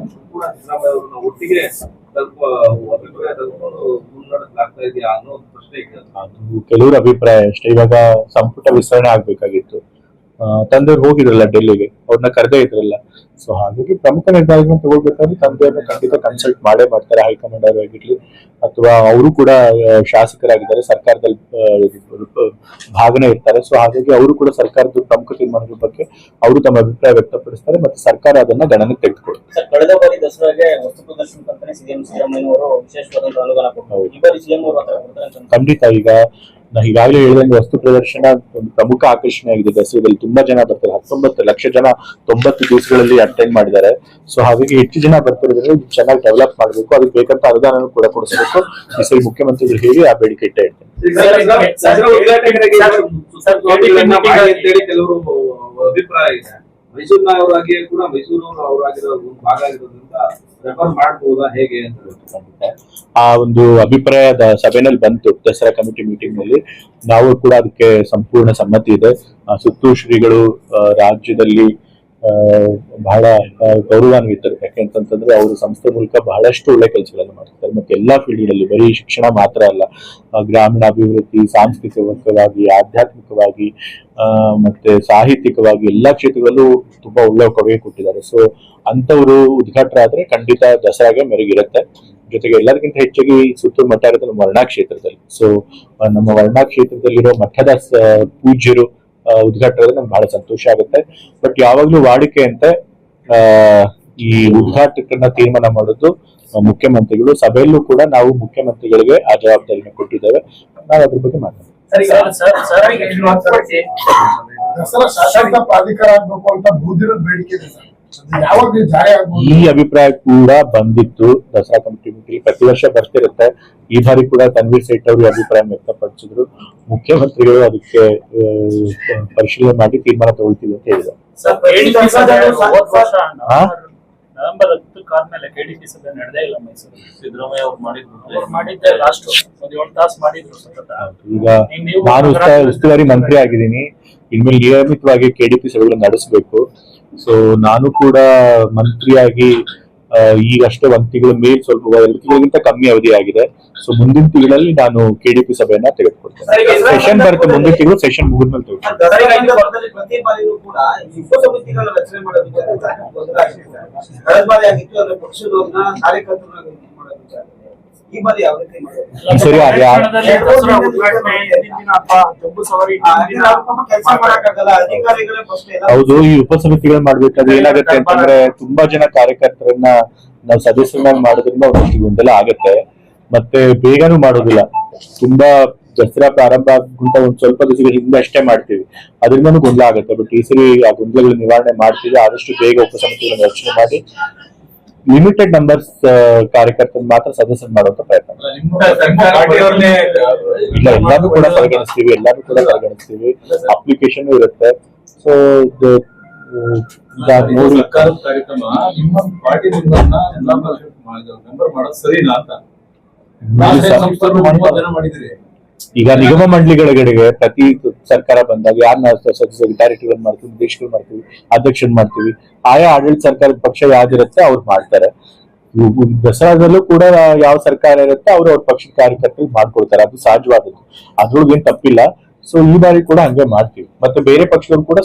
ಕೂಡ ಸಿದ್ದರಾಮಯ್ಯ ಒಟ್ಟಿಗೆ ಸ್ವಲ್ಪ ಅಭಿಪ್ರಾಯ ತಗೊಂಡು ಮುನ್ನಡೆಸಲಾಗ್ತಾ ಇದೆಯಾ ಅನ್ನೋ ಒಂದು ಪ್ರಶ್ನೆ ಇದೆ. ಅದು ಕೆಲವರ ಅಭಿಪ್ರಾಯ ಅಷ್ಟೇ. ಇವಾಗ ಸಂಪುಟ ವಿಸ್ತರಣೆ ಆಗ್ಬೇಕಾಗಿತ್ತು, ತಂದೆಯವ್ರು ಹೋಗಿದ್ರಲ್ಲ ಡೆಲ್ಲಿಗೆ, ಅವ್ರನ್ನ ಕರೆದೇ ಇದ್ರಲ್ಲ. ಸೊ ಹಾಗಾಗಿ ಪ್ರಮುಖ ನಿರ್ಧಾರಗಳನ್ನು ತಗೊಳ್ಬೇಕಾದ್ರೆ ತಂದೆಯವ್ರನ್ನ ಖಂಡಿತ ಕನ್ಸಲ್ಟ್ ಮಾಡೇ ಮಾಡ್ತಾರೆ. ಹೈಕಮಾಂಡ್ ಆಗಿರ್ಲಿ ಅಥವಾ ಅವರು ಕೂಡ ಶಾಸಕರಾಗಿದ್ದಾರೆ, ಸರ್ಕಾರದಲ್ಲಿ ಭಾಗನೇ ಇರ್ತಾರೆ. ಸೊ ಹಾಗಾಗಿ ಅವರು ಕೂಡ ಸರ್ಕಾರದ ಪ್ರಮುಖ ತೀರ್ಮಾನಗಳ ಬಗ್ಗೆ ಅವರು ತಮ್ಮ ಅಭಿಪ್ರಾಯ ವ್ಯಕ್ತಪಡಿಸ್ತಾರೆ ಮತ್ತೆ ಸರ್ಕಾರ ಅದನ್ನ ಗಣನೆಗೆ ತೆಗೆದುಕೊಳ್ಳುತ್ತೆ. ಕಳೆದ ಬಾರಿ ದಸರಾಗೆ ವಸ್ತು ಪ್ರದರ್ಶನಕ್ಕಂತಾನೆ ಸಿಎಂ ಸಿದ್ದರಾಮಯ್ಯನವರು ವಿಶೇಷವಾದಂತಹ ಅನುದಾನ ಕೊಟ್ಟರು. ಈ ಬಾರಿ ಸಿಎಂ ಅವರು ಖಂಡಿತ. ಈಗ ಈಗಾಗಲೇ ಹೇಳಿದಂಗೆ ವಸ್ತು ಪ್ರದರ್ಶನ ಒಂದು ಪ್ರಮುಖ ಆಕರ್ಷಣೆ ಆಗಿದೆ. ದಸರಾದಲ್ಲಿ ತುಂಬಾ ಜನ ಬರ್ತಾರೆ. 19 ಲಕ್ಷ ಜನ 90 ದಿವಸಗಳಲ್ಲಿ ಅಟೆಂಡ್ ಮಾಡಿದ್ದಾರೆ. ಸೊ ಹಾಗಾಗಿ ಹೆಚ್ಚು ಜನ ಬರ್ತಿರೋದ್ರಿಂದ ಚೆನ್ನಾಗಿ ಡೆವಲಪ್ ಮಾಡಬೇಕು, ಅದಕ್ಕೆ ಬೇಕಂತ ಅನುದಾನ ಕೂಡ ಕೊಡಿಸಬೇಕು. ಈ ಸರಿ ಮುಖ್ಯಮಂತ್ರಿಗಳು ಹೇಳಿ ಆ ಬೇಡಿಕೆ ಇಟ್ಟೇ ಇರ್ತೇನೆ. ಕೆಲವರು ಅಭಿಪ್ರಾಯ ಇದೆ, ಮೈಸೂರಿನ ಅವರಾಗಿಯೇ ಕೂಡ ಮೈಸೂರು ಅವರಾಗಿರೋ ಒಂದು ಭಾಗ ಆಗಿರೋದ್ರಿಂದ ರೆಫರ್ ಮಾಡಬಹುದಾ ಹೇಗೆ ಅಂತ ಆ ಒಂದು ಅಭಿಪ್ರಾಯದ ಸಭೆನಲ್ಲಿ ಬಂತು. ದಸರಾ ಕಮಿಟಿ ಮೀಟಿಂಗ್ ನಲ್ಲಿ ನಾವು ಕೂಡ ಅದಕ್ಕೆ ಸಂಪೂರ್ಣ ಸಮ್ಮತಿ ಇದೆ. ಸುತ್ತೂರು ಶ್ರೀಗಳು ರಾಜ್ಯದಲ್ಲಿ ಬಹಳ ಗೌರವಾನ್ವಿತರು. ಯಾಕೆಂತಂದ್ರೆ ಅವರು ಸಂಸ್ಥೆ ಮೂಲಕ ಬಹಳಷ್ಟು ಒಳ್ಳೆ ಕೆಲಸಗಳನ್ನು ಮಾಡ್ತಾರೆ. ಮತ್ತೆ ಎಲ್ಲಾ ಫೀಲ್ಡ್ಗಳಲ್ಲಿ, ಬರೀ ಶಿಕ್ಷಣ ಮಾತ್ರ ಅಲ್ಲ, ಗ್ರಾಮೀಣಾಭಿವೃದ್ಧಿ, ಸಾಂಸ್ಕೃತಿಕವಾಗಿ, ಆಧ್ಯಾತ್ಮಿಕವಾಗಿ ಮತ್ತೆ ಸಾಹಿತ್ಯಿಕವಾಗಿ ಎಲ್ಲಾ ಕ್ಷೇತ್ರಗಳಲ್ಲೂ ತುಂಬಾ ಒಳ್ಳೆ ಕೊಡುಗೆ ಕೊಟ್ಟಿದ್ದಾರೆ. ಸೊ ಅಂತವರು ಉದ್ಘಾಟನೆ ಖಂಡಿತ ದಸರಾಗೆ ಮೆರುಗಿರುತ್ತೆ. ಜೊತೆಗೆ ಎಲ್ಲದಕ್ಕಿಂತ ಹೆಚ್ಚಾಗಿ ಸುತ್ತೂರು ಮಠ ಇರುತ್ತೆ ನಮ್ಮ ವರ್ಣಾ ಕ್ಷೇತ್ರದಲ್ಲಿ. ಸೊ ನಮ್ಮ ವರ್ಣಾ ಕ್ಷೇತ್ರದಲ್ಲಿರೋ ಮಠದ ಪೂಜ್ಯರು ಉದ್ಘಾಟನೆ ನಮ್ಗೆ ಬಹಳ ಸಂತೋಷ ಆಗುತ್ತೆ. ಬಟ್ ಯಾವಾಗ್ಲೂ ವಾಡಿಕೆ ಅಂತೆ ಈ ಉದ್ಘಾಟಕರನ್ನ ತೀರ್ಮಾನ ಮಾಡೋದು ಮುಖ್ಯಮಂತ್ರಿಗಳು. ಸಭೆಯಲ್ಲೂ ಕೂಡ ನಾವು ಮುಖ್ಯಮಂತ್ರಿಗಳಿಗೆ ಆ ಜವಾಬ್ದಾರಿನ ಕೊಟ್ಟಿದ್ದೇವೆ. ನಾವು ಅದ್ರ ಬಗ್ಗೆ ಮಾತಾಡ್ತೀವಿ. ದಸರಾ ಶಾಸಕ ಪ್ರಾಧಿಕಾರ ಆಗ್ಬೇಕು ಅಂತ ಬೂದಿರೋ ಬೇಡಿಕೆ ಇದೆ ಸರ್. ಈ ಅಭಿಪ್ರಾಯ ಕೂಡ ಬಂದಿತ್ತು ದಸರಾ ಕಮಿಟಿ. ಪ್ರತಿ ವರ್ಷ ಬರ್ತಿರುತ್ತೆ. ಈ ಬಾರಿ ಕೂಡ ತನ್ವೀರ್ ಸೇಠ್ ಅವರು ಅಭಿಪ್ರಾಯ ವ್ಯಕ್ತಪಡಿಸಿದ್ರು. ಮುಖ್ಯಮಂತ್ರಿಗಳು ಅದಕ್ಕೆ ಪರಿಶೀಲನೆ ಮಾಡಿ ತೀರ್ಮಾನ ತಗೊಳ್ತೀವಿ ಅಂತ ಹೇಳಿದ್ರು. ನವೆಂಬರ್ 10 ಆದ್ಮೇಲೆ KDP ಸಭೆ ನಡೆದೇ ಇಲ್ಲ ಮೈಸೂರು. ಸಿದ್ದರಾಮಯ್ಯ ಅವ್ರು ಮಾಡಿದ್ದೆ ಲಾಸ್ಟ್ 1 ತಾಸು ಮಾಡಿದ್ರು. ಈಗ ನಾನು ಉಸ್ತುವಾರಿ ಮಂತ್ರಿ ಆಗಿದ್ದೀನಿ. ಇನ್ಮೇಲೆ ನಿಯಮಿತವಾಗಿ ಕೆಡಿಪಿ ಸಭೆಗಳನ್ನು ನಡೆಸಬೇಕು. ಸೊ ನಾನು ಕೂಡ ಮಂತ್ರಿಯಾಗಿ ಈಗಷ್ಟೇ 1 ತಿಂಗಳ ಮೇಲೆ ಸ್ವಲ್ಪ 2 ತಿಂಗಳಿಗಿಂತ ಕಮ್ಮಿ ಅವಧಿ ಆಗಿದೆ. ಸೊ ಮುಂದಿನ ತಿಂಗಳಲ್ಲಿ ನಾನು ಕೆಡಿಪಿ ಸಭೆಯನ್ನ ತೆಗೆದುಕೊಳ್ತೇನೆ. ಸೆಷನ್ ಬರುತ್ತೆ, ಮುಂದಿನ ತಿಂಗಳು ಸೆಷನ್ ಮುಗಿದ್ಮೇಲೆ ತೆಗೆದುಕೊಳ್ತೇನೆ. ಪ್ರತಿ ಬಾರಿಯೂ ಕೂಡ ಈ ಉಪಸಮಿತಿಗಳನ್ನ ರಚನೆ ಮಾಡೋ ವಿಚಾರ ಗೊಂದಲ ಆಗ್ತಿದೆ. ಕಳೆದ ಬಾರಿ ಆಗಿತ್ತು ಅಂದ್ರೆ ಪಕ್ಷದವ್ರನ್ನ ಕಾರ್ಯಕರ್ತರನ್ನ ಮಾಡೋ ವಿಚಾರ. ಈ ಬಾರಿ ಯಾವ ರೀತಿ ಮಾಡೋದು? ಸರಿ, ದಸರಾ ಉದ್ಘಾಟನೆ, ಹಿಂದಿನ ಹಬ್ಬ, ಜಂಬೂ ಸವಾರಿ, ಕೆಲಸ ಮಾಡಕ್ಕಾಗಲ್ಲ, ಅಧಿಕಾರಿಗಳೇ ಫಸ್ಟ್ ಎಲ್ಲ ಹೌದು. ಈ ಉಪಸಮಿತಿಗಳು ಮಾಡ್ಬೇಕಾದ್ರೆ ಏನಾಗುತ್ತೆ ಅಂತಂದ್ರೆ ತುಂಬಾ ಜನ ಕಾರ್ಯಕರ್ತರನ್ನ ನಾವು ಸದಸ್ಯರನ್ನಾಗಿ ಮಾಡೋದ್ರಿಂದ ಒಂದಷ್ಟು ಗೊಂದಲ ಆಗತ್ತೆ, ಮತ್ತೆ ಬೇಗನೂ ಮಾಡೋದಿಲ್ಲ. ತುಂಬಾ ದಸರಾ ಪ್ರಾರಂಭ ಆಗುಂತ ಒಂದ್ ಸ್ವಲ್ಪ ದಿವಸಗಳ ಹಿಂದೆ ಅಷ್ಟೇ ಮಾಡ್ತೀವಿ, ಅದರಿಂದನೂ ಗೊಂದಲ ಆಗುತ್ತೆ. ಬಟ್ ಈ ಸರಿ ಆ ಗೊಂದಲಗಳ ನಿವಾರಣೆ ಮಾಡ್ತೀವಿ. ಆದಷ್ಟು ಬೇಗ ಉಪಸಮಿತಿಗಳನ್ನು ರಚನೆ ಮಾಡಿ ಲಿಮಿಟೆಡ್ ನಂಬರ್ಸ್ ಕಾರ್ಯಕರ್ತರನ್ನ ಮಾತ್ರ ಸದಸ್ಯರು ಮಾಡುವಂತ ಪ್ರಯತ್ನ ಇಲ್ಲ. ಎಲ್ಲಾನು ಕೂಡ ಪರಿಗಣಿಸ್ತೀವಿ. ಅಪ್ಲಿಕೇಶನ್ ಇರುತ್ತೆ. ಸೊ ನೋಡಿ, ಸರ್ಕಾರದ ಕಾರ್ಯಕ್ರಮ ನಿಮ್ಮ ಪಾರ್ಟಿ ಮೆಂಬರ್ ಮಾಡೋದು ಸರಿನಾ ಅಂತ ಮಾಡಿದ್ರಿ. ಈಗ ನಿಗಮ ಮಂಡಳಿಗಳಿಗೆ ಪ್ರತಿ ಸರ್ಕಾರ ಬಂದಾಗ ಯಾರನ್ನ ಸದಸ್ಯ ಡೈರೆಕ್ಟರ್ ಮಾಡ್ತೀವಿ, ನಿರ್ದೇಶಕರು ಮಾಡ್ತೀವಿ, ಅಧ್ಯಕ್ಷರು ಮಾಡ್ತೀವಿ. ಆಯಾ ಆಡಳಿತ ಸರ್ಕಾರದ ಪಕ್ಷ ಯಾವ್ದಿರುತ್ತೆ ಅವ್ರು ಮಾಡ್ತಾರೆ. ದಸರಾದಲ್ಲೂ ಕೂಡ ಯಾವ ಸರ್ಕಾರ ಇರುತ್ತೆ ಅವ್ರು ಅವ್ರ ಪಕ್ಷದ ಕಾರ್ಯಕರ್ತರಿಗೆ ಮಾಡ್ಕೊಡ್ತಾರೆ, ಅದು ಸಹಜವಾದದ್ದು, ಅದ್ರೊಳಗೆ ಏನ್ ತಪ್ಪಿಲ್ಲ. ಸೊ ಈ ಬಾರಿ ಕೂಡ ಹಂಗೆ ಮಾಡ್ತೀವಿ. ಮತ್ತೆ ಬೇರೆ ಪಕ್ಷಗಳು ಕೂಡ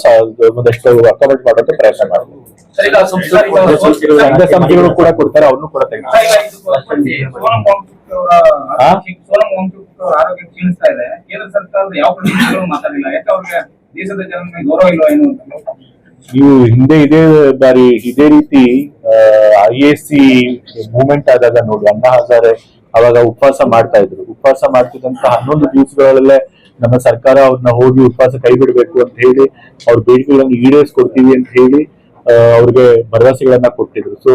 ಒಂದಷ್ಟು ಅಕಾಮಡೇಟ್ ಮಾಡೋಕೆ ಪ್ರಯತ್ನ ಮಾಡ್ತೀವಿ. ಸಂಘ ಸಂಸ್ಥೆಗಳು ಕೂಡ ಕೊಡ್ತಾರೆ, ಅವ್ರನ್ನು ಕೂಡ ಆರೋಗ್ಯ ಕ್ಷೀಣಿಸ್ತಾ ಇದೆ. ಕೇಂದ್ರ ಸರ್ಕಾರದ ಯಾವ ಪ್ರತಿನಿಧಿಗಳು ಮಾತಾಡಿಲ್ಲ. ಯಾಕೆ ಅವ್ರಿಗೆ ದೇಶದ ಜನರಿಗೆ ಗೌರವ ಇಲ್ವಾ ಏನು ಅಂತ? ನೀವು ಹಿಂದೆ ಇದೇ ರೀತಿ IAC ಮೂವ್ಮೆಂಟ್ ಆದಾಗ ನೋಡಿ, ಅಣ್ಣಾ ಹಜಾರೆ ಅವಾಗ ಉಪವಾಸ ಮಾಡ್ತಾ ಇದ್ರು. ಉಪವಾಸ ಮಾಡ್ತಿದ್ದಂತ 11 ದಿವಸಗಳಲ್ಲೇ ನಮ್ಮ ಸರ್ಕಾರ ಅವ್ರನ್ನ ಹೋಗಿ ಉಪವಾಸ ಕೈ ಬಿಡಬೇಕು ಅಂತ ಹೇಳಿ ಅವ್ರ ಬೇಡಿಕೆಗಳನ್ನು ಈಡೇರಿಸ್ಕೊಡ್ತೀವಿ ಅಂತ ಹೇಳಿ ಅವ್ರಿಗೆ ಭರವಸೆಗಳನ್ನ ಕೊಟ್ಟಿದ್ರು. ಸೊ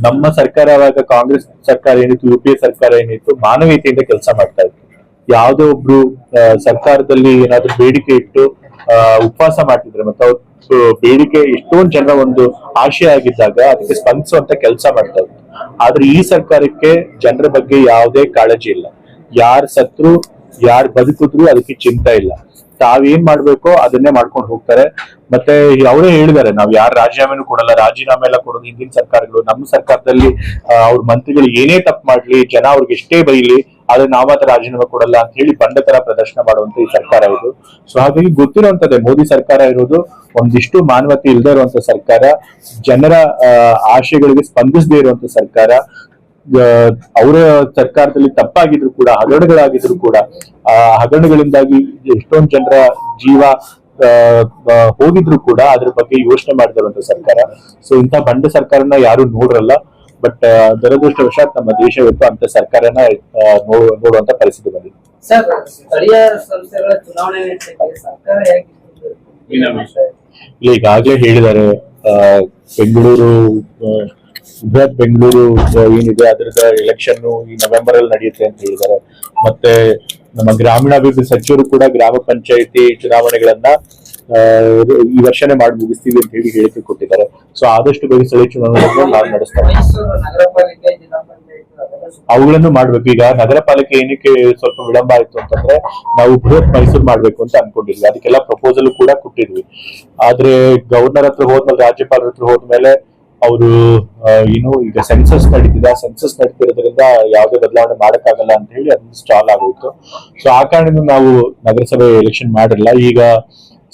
ನಮ್ಮ ಸರ್ಕಾರ ಅವಾಗ ಕಾಂಗ್ರೆಸ್ ಸರ್ಕಾರ ಏನಿತ್ತು, UPA ಸರ್ಕಾರ ಏನಿತ್ತು, ಮಾನವೀಯತೆಯಿಂದ ಕೆಲಸ ಮಾಡ್ತಾ ಇತ್ತು. ಯಾವುದೋ ಒಬ್ರು ಸರ್ಕಾರದಲ್ಲಿ ಏನಾದ್ರು ಬೇಡಿಕೆ ಇಟ್ಟು ಉಪವಾಸ ಮಾಡ್ತಿದ್ರೆ ಮತ್ತೆ ಅವ್ರ ಬೇಡಿಕೆ ಎಷ್ಟೊಂದು ಜನರ ಒಂದು ಆಶಯ ಆಗಿದ್ದಾಗ ಅದಕ್ಕೆ ಸ್ಪಂದಿಸುವಂತ ಕೆಲಸ ಮಾಡ್ತಾ ಇತ್ತು. ಆದ್ರೆ ಈ ಸರ್ಕಾರಕ್ಕೆ ಜನರ ಬಗ್ಗೆ ಯಾವುದೇ ಕಾಳಜಿ ಇಲ್ಲ. ಯಾರ್ ಸತ್ರು ಯಾರ್ ಬದುಕಿದ್ರು ಅದಕ್ಕೆ ಚಿಂತೆ ಇಲ್ಲ. ತಾವೇನ್ ಮಾಡ್ಬೇಕೋ ಅದನ್ನೇ ಮಾಡ್ಕೊಂಡು ಹೋಗ್ತಾರೆ. ಮತ್ತೆ ಅವರೇ ಹೇಳಿದ್ದಾರೆ, ನಾವ್ ಯಾರು ರಾಜೀನಾಮೆನೂ ಕೊಡಲ್ಲ, ರಾಜೀನಾಮೆ ಎಲ್ಲ ಕೊಡೋದು ಹಿಂದಿನ ಸರ್ಕಾರಗಳು. ನಮ್ಮ ಸರ್ಕಾರದಲ್ಲಿ ಅವ್ರ ಮಂತ್ರಿಗಳು ಏನೇ ತಪ್ಪು ಮಾಡ್ಲಿ, ಜನ ಅವ್ರಿಗೆ ಎಷ್ಟೇ ಬೈಲಿ, ಆದ್ರೆ ನಾವ್ ಮಾತ್ರ ರಾಜೀನಾಮೆ ಕೊಡಲ್ಲ ಅಂತ ಹೇಳಿ ಬಂಡತರ ಪ್ರದರ್ಶನ ಮಾಡುವಂತ ಈ ಸರ್ಕಾರ ಇದು. ಸೊ ಹಾಗಾಗಿ ಗೊತ್ತಿರುವಂತದ್ದೇ, ಮೋದಿ ಸರ್ಕಾರ ಇರೋದು ಒಂದಿಷ್ಟು ಮಾನವತೆ ಇಲ್ಲದೆ ಇರುವಂತ ಸರ್ಕಾರ, ಜನರ ಆಶಯಗಳಿಗೆ ಸ್ಪಂದಿಸದೇ ಇರುವಂತ ಸರ್ಕಾರ. ಅವರ ಸರ್ಕಾರದಲ್ಲಿ ತಪ್ಪಾಗಿದ್ರು ಕೂಡ, ಹಗರಣಗಳಾಗಿದ್ರು ಕೂಡ, ಆ ಹಗರಣಗಳಿಂದಾಗಿ ಎಷ್ಟೊಂದು ಜನರ ಜೀವ ಹೋಗಿದ್ರು ಕೂಡ ಅದ್ರ ಬಗ್ಗೆ ಯೋಚನೆ ಮಾಡಿದಿರುವಂತ ಸರ್ಕಾರ. ಸೊ ಇಂಥ ಬಂಡ ಸರ್ಕಾರನ ಯಾರು ನೋಡ್ರಲ್ಲ. ಬಟ್ ದುರದೃಷ್ಟವಶಾತ್ ನಮ್ಮ ದೇಶ ಇವತ್ತು ಅಂತ ಸರ್ಕಾರನ ನೋಡುವಂತ ಪರಿಸ್ಥಿತಿ ಬಂದಿದೆ. ಸರ್, ಸ್ಥಳೀಯ ಸಂಸ್ಥೆಗಳ ಚುನಾವಣೆ ಸರ್ಕಾರ ಈಗಾಗಲೇ ಹೇಳಿದ್ದಾರೆ, ಬೆಂಗಳೂರು ಬೃಹತ್ ಬೆಂಗಳೂರು ಏನಿದೆ ಅದರದ ಎಲೆಕ್ಷನ್ ಈ ನವೆಂಬರ್ ಅಲ್ಲಿ ನಡೆಯುತ್ತೆ ಅಂತ ಹೇಳಿದ್ದಾರೆ. ಮತ್ತೆ ನಮ್ಮ ಗ್ರಾಮೀಣಾಭಿವೃದ್ಧಿ ಸಚಿವರು ಕೂಡ ಗ್ರಾಮ ಪಂಚಾಯತಿ ಚುನಾವಣೆಗಳನ್ನ ಈ ವರ್ಷನೇ ಮಾಡಿ ಮುಗಿಸ್ತೀವಿ ಅಂತ ಹೇಳಿ ಹೇಳಿಕೆ ಕೊಟ್ಟಿದ್ದಾರೆ. ಸೊ ಆದಷ್ಟು ಬೇಗ ಸ್ಥಳೀಯ ಚುನಾವಣೆಗಳನ್ನು ನಾವು ನಡೆಸ್ತಾರೆ. ಅವುಗಳನ್ನು ಮಾಡ್ಬೇಕು. ಈಗ ನಗರ ಪಾಲಿಕೆ ಏನಕ್ಕೆ ಸ್ವಲ್ಪ ವಿಳಂಬ ಆಯ್ತು ಅಂತಂದ್ರೆ, ನಾವು ಬೃಹತ್ ಮೈಸೂರು ಮಾಡ್ಬೇಕು ಅಂತ ಅನ್ಕೊಂಡಿದ್ವಿ. ಅದಕ್ಕೆಲ್ಲ ಪ್ರಪೋಸಲ್ ಕೂಡ ಕೊಟ್ಟಿದ್ವಿ. ಆದ್ರೆ ಗವರ್ನರ್ ಹತ್ರ ಹೋದ್ಮೇಲೆ, ರಾಜ್ಯಪಾಲರ ಹತ್ರ ಹೋದ್ಮೇಲೆ ಅವರು ಏನು ಈಗ ಸೆನ್ಸಸ್ ನಡೀತಿದೆ, ಸೆನ್ಸಸ್ ನಡೀತಿರೋದ್ರಿಂದ ಯಾವುದೇ ಬದಲಾವಣೆ ಮಾಡಕ್ಕಾಗಲ್ಲ ಅಂತ ಹೇಳಿ ಅದನ್ನ ಸ್ಟಾಲ್ ಆಗೋಯ್ತು. ಸೊ ಆ ಕಾರಣದಿಂದ ನಾವು ನಗರಸಭೆ ಎಲೆಕ್ಷನ್ ಮಾಡಿರಲ್ಲ. ಈಗ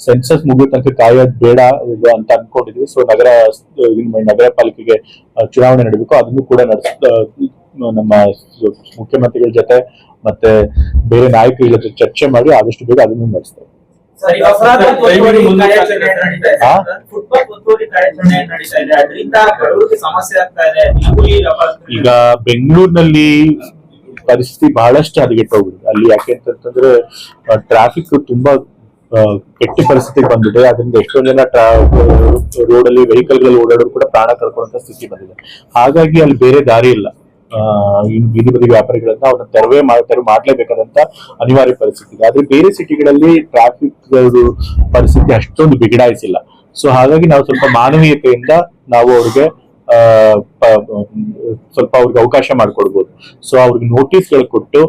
ಸೆನ್ಸಸ್ ಮುಗಿದ ತನಕ ಕಾಯೋದ್ ಬೇಡ ಅಂತ ಅನ್ಕೊಂಡಿದ್ವಿ. ಸೊ ನಗರ ಪಾಲಿಕೆಗೆ ಚುನಾವಣೆ ನಡೀಬೇಕು. ಅದನ್ನು ಕೂಡ ನಮ್ಮ ಮುಖ್ಯಮಂತ್ರಿಗಳ ಜೊತೆ ಮತ್ತೆ ಬೇರೆ ನಾಯಕರ ಜೊತೆ ಚರ್ಚೆ ಮಾಡಿ ಆದಷ್ಟು ಬೇಗ ಅದನ್ನು ನಡೆಸ್ತಾರೆ. ಈಗ ಬೆಂಗಳೂರಿನಲ್ಲಿ ಪರಿಸ್ಥಿತಿ ಬಹಳಷ್ಟು ಹದಗೆಟ್ಟೋಗಿದೆ. ಅಲ್ಲಿ ಯಾಕೆಂತಂದ್ರೆ ಟ್ರಾಫಿಕ್ ತುಂಬಾ ಕೆಟ್ಟ ಪರಿಸ್ಥಿತಿಗೆ ಬಂದಿದೆ. ಅದರಿಂದ ಎಷ್ಟೊಂದು ಜನ ರೋಡ್ ಅಲ್ಲಿ ವೆಹಿಕಲ್ ಗಳಲ್ಲಿ ಓಡಾಡೋರು ಕೂಡ ಪ್ರಾಣ ಕಳ್ಕೊಳ್ಳುವಂತ ಸ್ಥಿತಿ ಬಂದಿದೆ. ಹಾಗಾಗಿ ಅಲ್ಲಿ ಬೇರೆ ದಾರಿ ಇಲ್ಲ. ಬೀದಿ ಬದಿ ವ್ಯಾಪಾರಿಗಳನ್ನ ಅವ್ರನ್ನ ತೆರವು ಮಾಡ್ಲೇಬೇಕಾದಂತ ಅನಿವಾರ್ಯ ಪರಿಸ್ಥಿತಿ ಇದೆ. ಆದ್ರೆ ಬೇರೆ ಸಿಟಿಗಳಲ್ಲಿ ಟ್ರಾಫಿಕ್ ಪರಿಸ್ಥಿತಿ ಅಷ್ಟೊಂದು ಬಿಗಡಾಯಿಸಿಲ್ಲ. ಸೊ ಹಾಗಾಗಿ ನಾವು ಸ್ವಲ್ಪ ಮಾನವೀಯತೆಯಿಂದ ನಾವು ಅವ್ರಿಗೆ ಸ್ವಲ್ಪ ಅವ್ರಿಗೆ ಅವಕಾಶ ಮಾಡ್ಕೊಡ್ಬೋದು. ಸೊ ಅವ್ರಿಗೆ ನೋಟಿಸ್ಗಳು ಕೊಟ್ಟು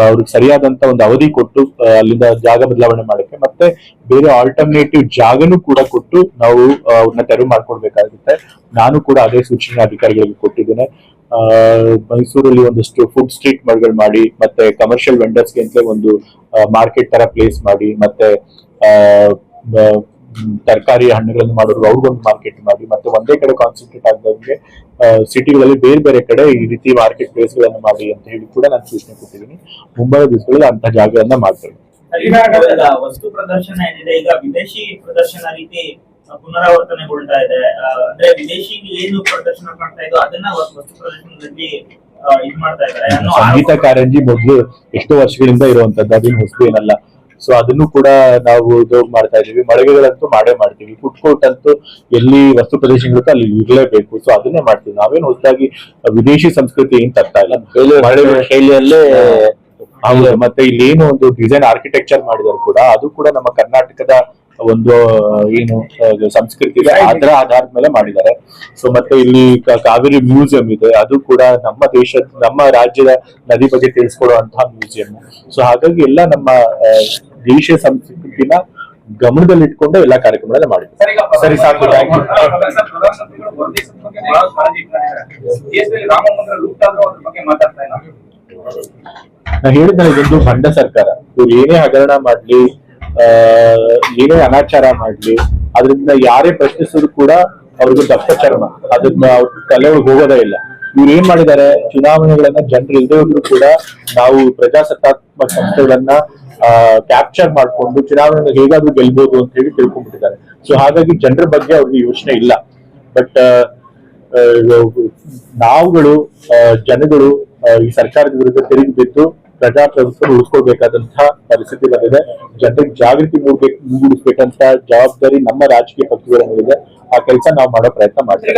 ಅವ್ರಿಗೆ ಸರಿಯಾದಂತ ಒಂದು ಅವಧಿ ಕೊಟ್ಟು ಅಲ್ಲಿಂದ ಜಾಗ ಬದಲಾವಣೆ ಮಾಡಕ್ಕೆ ಮತ್ತೆ ಬೇರೆ ಆಲ್ಟರ್ನೇಟಿವ್ ಜಾಗನೂ ಕೂಡ ಕೊಟ್ಟು ನಾವು ಅವ್ರನ್ನ ತೆರವು ಮಾಡ್ಕೊಡ್ಬೇಕಾಗುತ್ತೆ. ನಾನು ಕೂಡ ಅದೇ ಸೂಚನೆ ಅಧಿಕಾರಿಗಳಿಗೆ ಕೊಟ್ಟಿದ್ದೇನೆ. ಮೈಸೂರಲ್ಲಿ ಒಂದಷ್ಟು ಫುಡ್ ಸ್ಟ್ರೀಟ್ ಗಳು ಮಾಡಿ ಮತ್ತೆ ಕಮರ್ಷಿಯಲ್ ವೆಂಡರ್ಸ್ಗೆ ಅಂತ ಒಂದು ಮಾರ್ಕೆಟ್ ತರ ಪ್ಲೇಸ್ ಮಾಡಿ ಮತ್ತೆ ತರಕಾರಿ ಹಣ್ಣುಗಳನ್ನು ಮಾಡೋರು ಅವ್ರಿಗೊಂದು ಮಾರ್ಕೆಟ್ ಮಾಡಿ ಮತ್ತೆ ಒಂದೇ ಕಡೆ ಕಾನ್ಸಂಟ್ರೇಟ್ ಆಗದಂಗೆ ಸಿಟಿಗಳಲ್ಲಿ ಬೇರೆ ಬೇರೆ ಕಡೆ ಈ ರೀತಿ ಮಾರ್ಕೆಟ್ ಪ್ಲೇಸ್ ಗಳನ್ನು ಮಾಡಿ ಅಂತ ಹೇಳಿ ಕೂಡ ನಾನು ಸೂಚನೆ ಕೊಟ್ಟಿದ್ದೀನಿ. ಮುಂಬರುವ ದಿವಸಗಳಲ್ಲಿ ಅಂತ ಜಾಗಗಳನ್ನ ಮಾಡ್ತೇವೆ. ವಸ್ತು ಪ್ರದರ್ಶನ ಏನಿದೆ ಈಗ ವಿದೇಶಿ ಪ್ರದರ್ಶನ ರೀತಿ ಪುನರಾವರ್ತನೆಗೊಳ್ತಾ ಇದೆ. ಅಂದ್ರೆ ವಿದೇಶಿ ಏನು ಪ್ರದರ್ಶನ ಮಾಡ್ತಾ ಇದ್ದು ಅದನ್ನ ವಸ್ತು ಪ್ರದರ್ಶನದಲ್ಲಿ ಇದು ಮಾಡ್ತಾ ಇದ್ದಾರೆ. ಸಂಗೀತ ಕಾರಂಜಿ ಮೊದಲು ಎಷ್ಟೋ ವರ್ಷಗಳಿಂದ ಇರುವಂತದ್ದು, ಅದೇನು ಹೊಸದು ಏನಲ್ಲ. ಸೊ ಅದನ್ನು ಕೂಡ ನಾವು ಮಾಡ್ತಾ ಇದೀವಿ. ಮಳಿಗೆಗಳಂತೂ ಮಾಡೇ ಮಾಡ್ತೀವಿ. ಫುಡ್ ಕೋರ್ಟ್ ಅಂತೂ ಎಲ್ಲಿ ವಸ್ತು ಪ್ರದರ್ಶನಗಳು ಅಲ್ಲಿ ಇರಲೇಬೇಕು. ಸೊ ಅದನ್ನೇ ಮಾಡ್ತೀವಿ. ನಾವೇನು ಹೊಸದಾಗಿ ವಿದೇಶಿ ಸಂಸ್ಕೃತಿ ಏನ್ ತರ್ತಾ ಇಲ್ಲ. ಶೈಲಿಯಲ್ಲೇ ಹೌದು. ಮತ್ತೆ ಇಲ್ಲಿ ಏನು ಒಂದು ಡಿಸೈನ್ ಆರ್ಕಿಟೆಕ್ಚರ್ ಮಾಡಿದಾರೆ ಕೂಡ ಅದು ಕೂಡ ನಮ್ಮ ಕರ್ನಾಟಕದ ಒಂದು ಏನು ಸಂಸ್ಕೃತಿ ಇದೆ ಅದರ ಆಧಾರದ ಮೇಲೆ ಮಾಡಿದ್ದಾರೆ. ಸೊ ಮತ್ತೆ ಇಲ್ಲಿ ಕಾವೇರಿ ಮ್ಯೂಸಿಯಂ ಇದೆ, ಅದು ಕೂಡ ನಮ್ಮ ರಾಜ್ಯದ ನದಿ ಬಗ್ಗೆ ತಿಳಿಸ್ಕೊಡುವಂತಹ ಮ್ಯೂಸಿಯಂ. ಸೊ ಹಾಗಾಗಿ ಎಲ್ಲ ನಮ್ಮ ದೇಶೀಯ ಸಂಸ್ಕೃತಿನ ಗಮನದಲ್ಲಿಟ್ಕೊಂಡು ಎಲ್ಲಾ ಕಾರ್ಯಕ್ರಮಗಳನ್ನ ಮಾಡಿದ್ದಾರೆ. ಸರಿ, ಸಾಕು, ಥ್ಯಾಂಕ್ ಯು. ಪ್ರಧಾನಮಂತ್ರಿಗಳು ಹೊರದೇಶದ ಬಗ್ಗೆ ಬಹಳ ಕಾಳಜಿ ಇಟ್ಟಿದ್ದಾರೆ. ದೇಶದಲ್ಲಿ ರಾಮ ಮಂದಿರ ಲೂಟ್ ಆದ್ರೂ ಅದ್ರ ಬಗ್ಗೆ ಮಾತಾಡ್ತಾ ಇಲ್ಲ. ನಾ ಹೇಳಿದ್ನಲ್ಲ, ಇದೊಂದು ಭಂಡ ಸರ್ಕಾರ. ಇವ್ರು ಏನೇ ಹಗರಣ ಮಾಡ್ಲಿ, ಏನೇ ಅನಾಚಾರ ಮಾಡ್ಲಿ, ಅದರಿಂದ ಯಾರೇ ಪ್ರಶ್ನಿಸಿದ್ರು ಕೂಡ ಅವ್ರಿಗೆ ದಪ್ಪ ಚರ್ಮ, ಅದನ್ನ ಅವ್ರ ತಲೆ ಒಳಗೆ ಹೋಗೋದೇ ಇಲ್ಲ. ಇವ್ರು ಏನ್ ಮಾಡಿದ್ದಾರೆ, ಚುನಾವಣೆಗಳನ್ನ ಜನರು ಇಲ್ಲದೆ ಹೋದ್ರು ಕೂಡ ನಾವು ಪ್ರಜಾಸತ್ತಾತ್ಮಕ ಸಂಸ್ಥೆಗಳನ್ನ ಕ್ಯಾಪ್ಚರ್ ಮಾಡ್ಕೊಂಡು ಚುನಾವಣೆ ಹೇಗಾದ್ರೂ ಗೆಲ್ಬಹುದು ಅಂತ ಹೇಳಿ ತಿಳ್ಕೊಂಡ್ಬಿಟ್ಟಿದ್ದಾರೆ. ಸೊ ಹಾಗಾಗಿ ಜನರ ಬಗ್ಗೆ ಅವ್ರಿಗೆ ಯೋಚನೆ ಇಲ್ಲ. ಬಟ್ ನಾವುಗಳು ಜನಗಳು ಈ ಸರ್ಕಾರದ ವಿರುದ್ಧ ತಿರುಗಿ ಬಿದ್ದು ಪ್ರಜಾಪ್ರಭುತ್ವ ಉಳಿಸ್ಕೊಳ್ಬೇಕಾದಂತಹ ಪರಿಸ್ಥಿತಿ ಬಂದಿದೆ. ಜನರಿಗೆ ಜಾಗೃತಿ ಮೂಡಿಸ್ಬೇಕಂತ ಜವಾಬ್ದಾರಿ ನಮ್ಮ ರಾಜಕೀಯ ಪಕ್ಷಗಳ ಮೇಲಿದೆ. ಆ ಕೆಲಸ ನಾವು ಮಾಡೋ ಪ್ರಯತ್ನ ಮಾಡ್ತೀವಿ.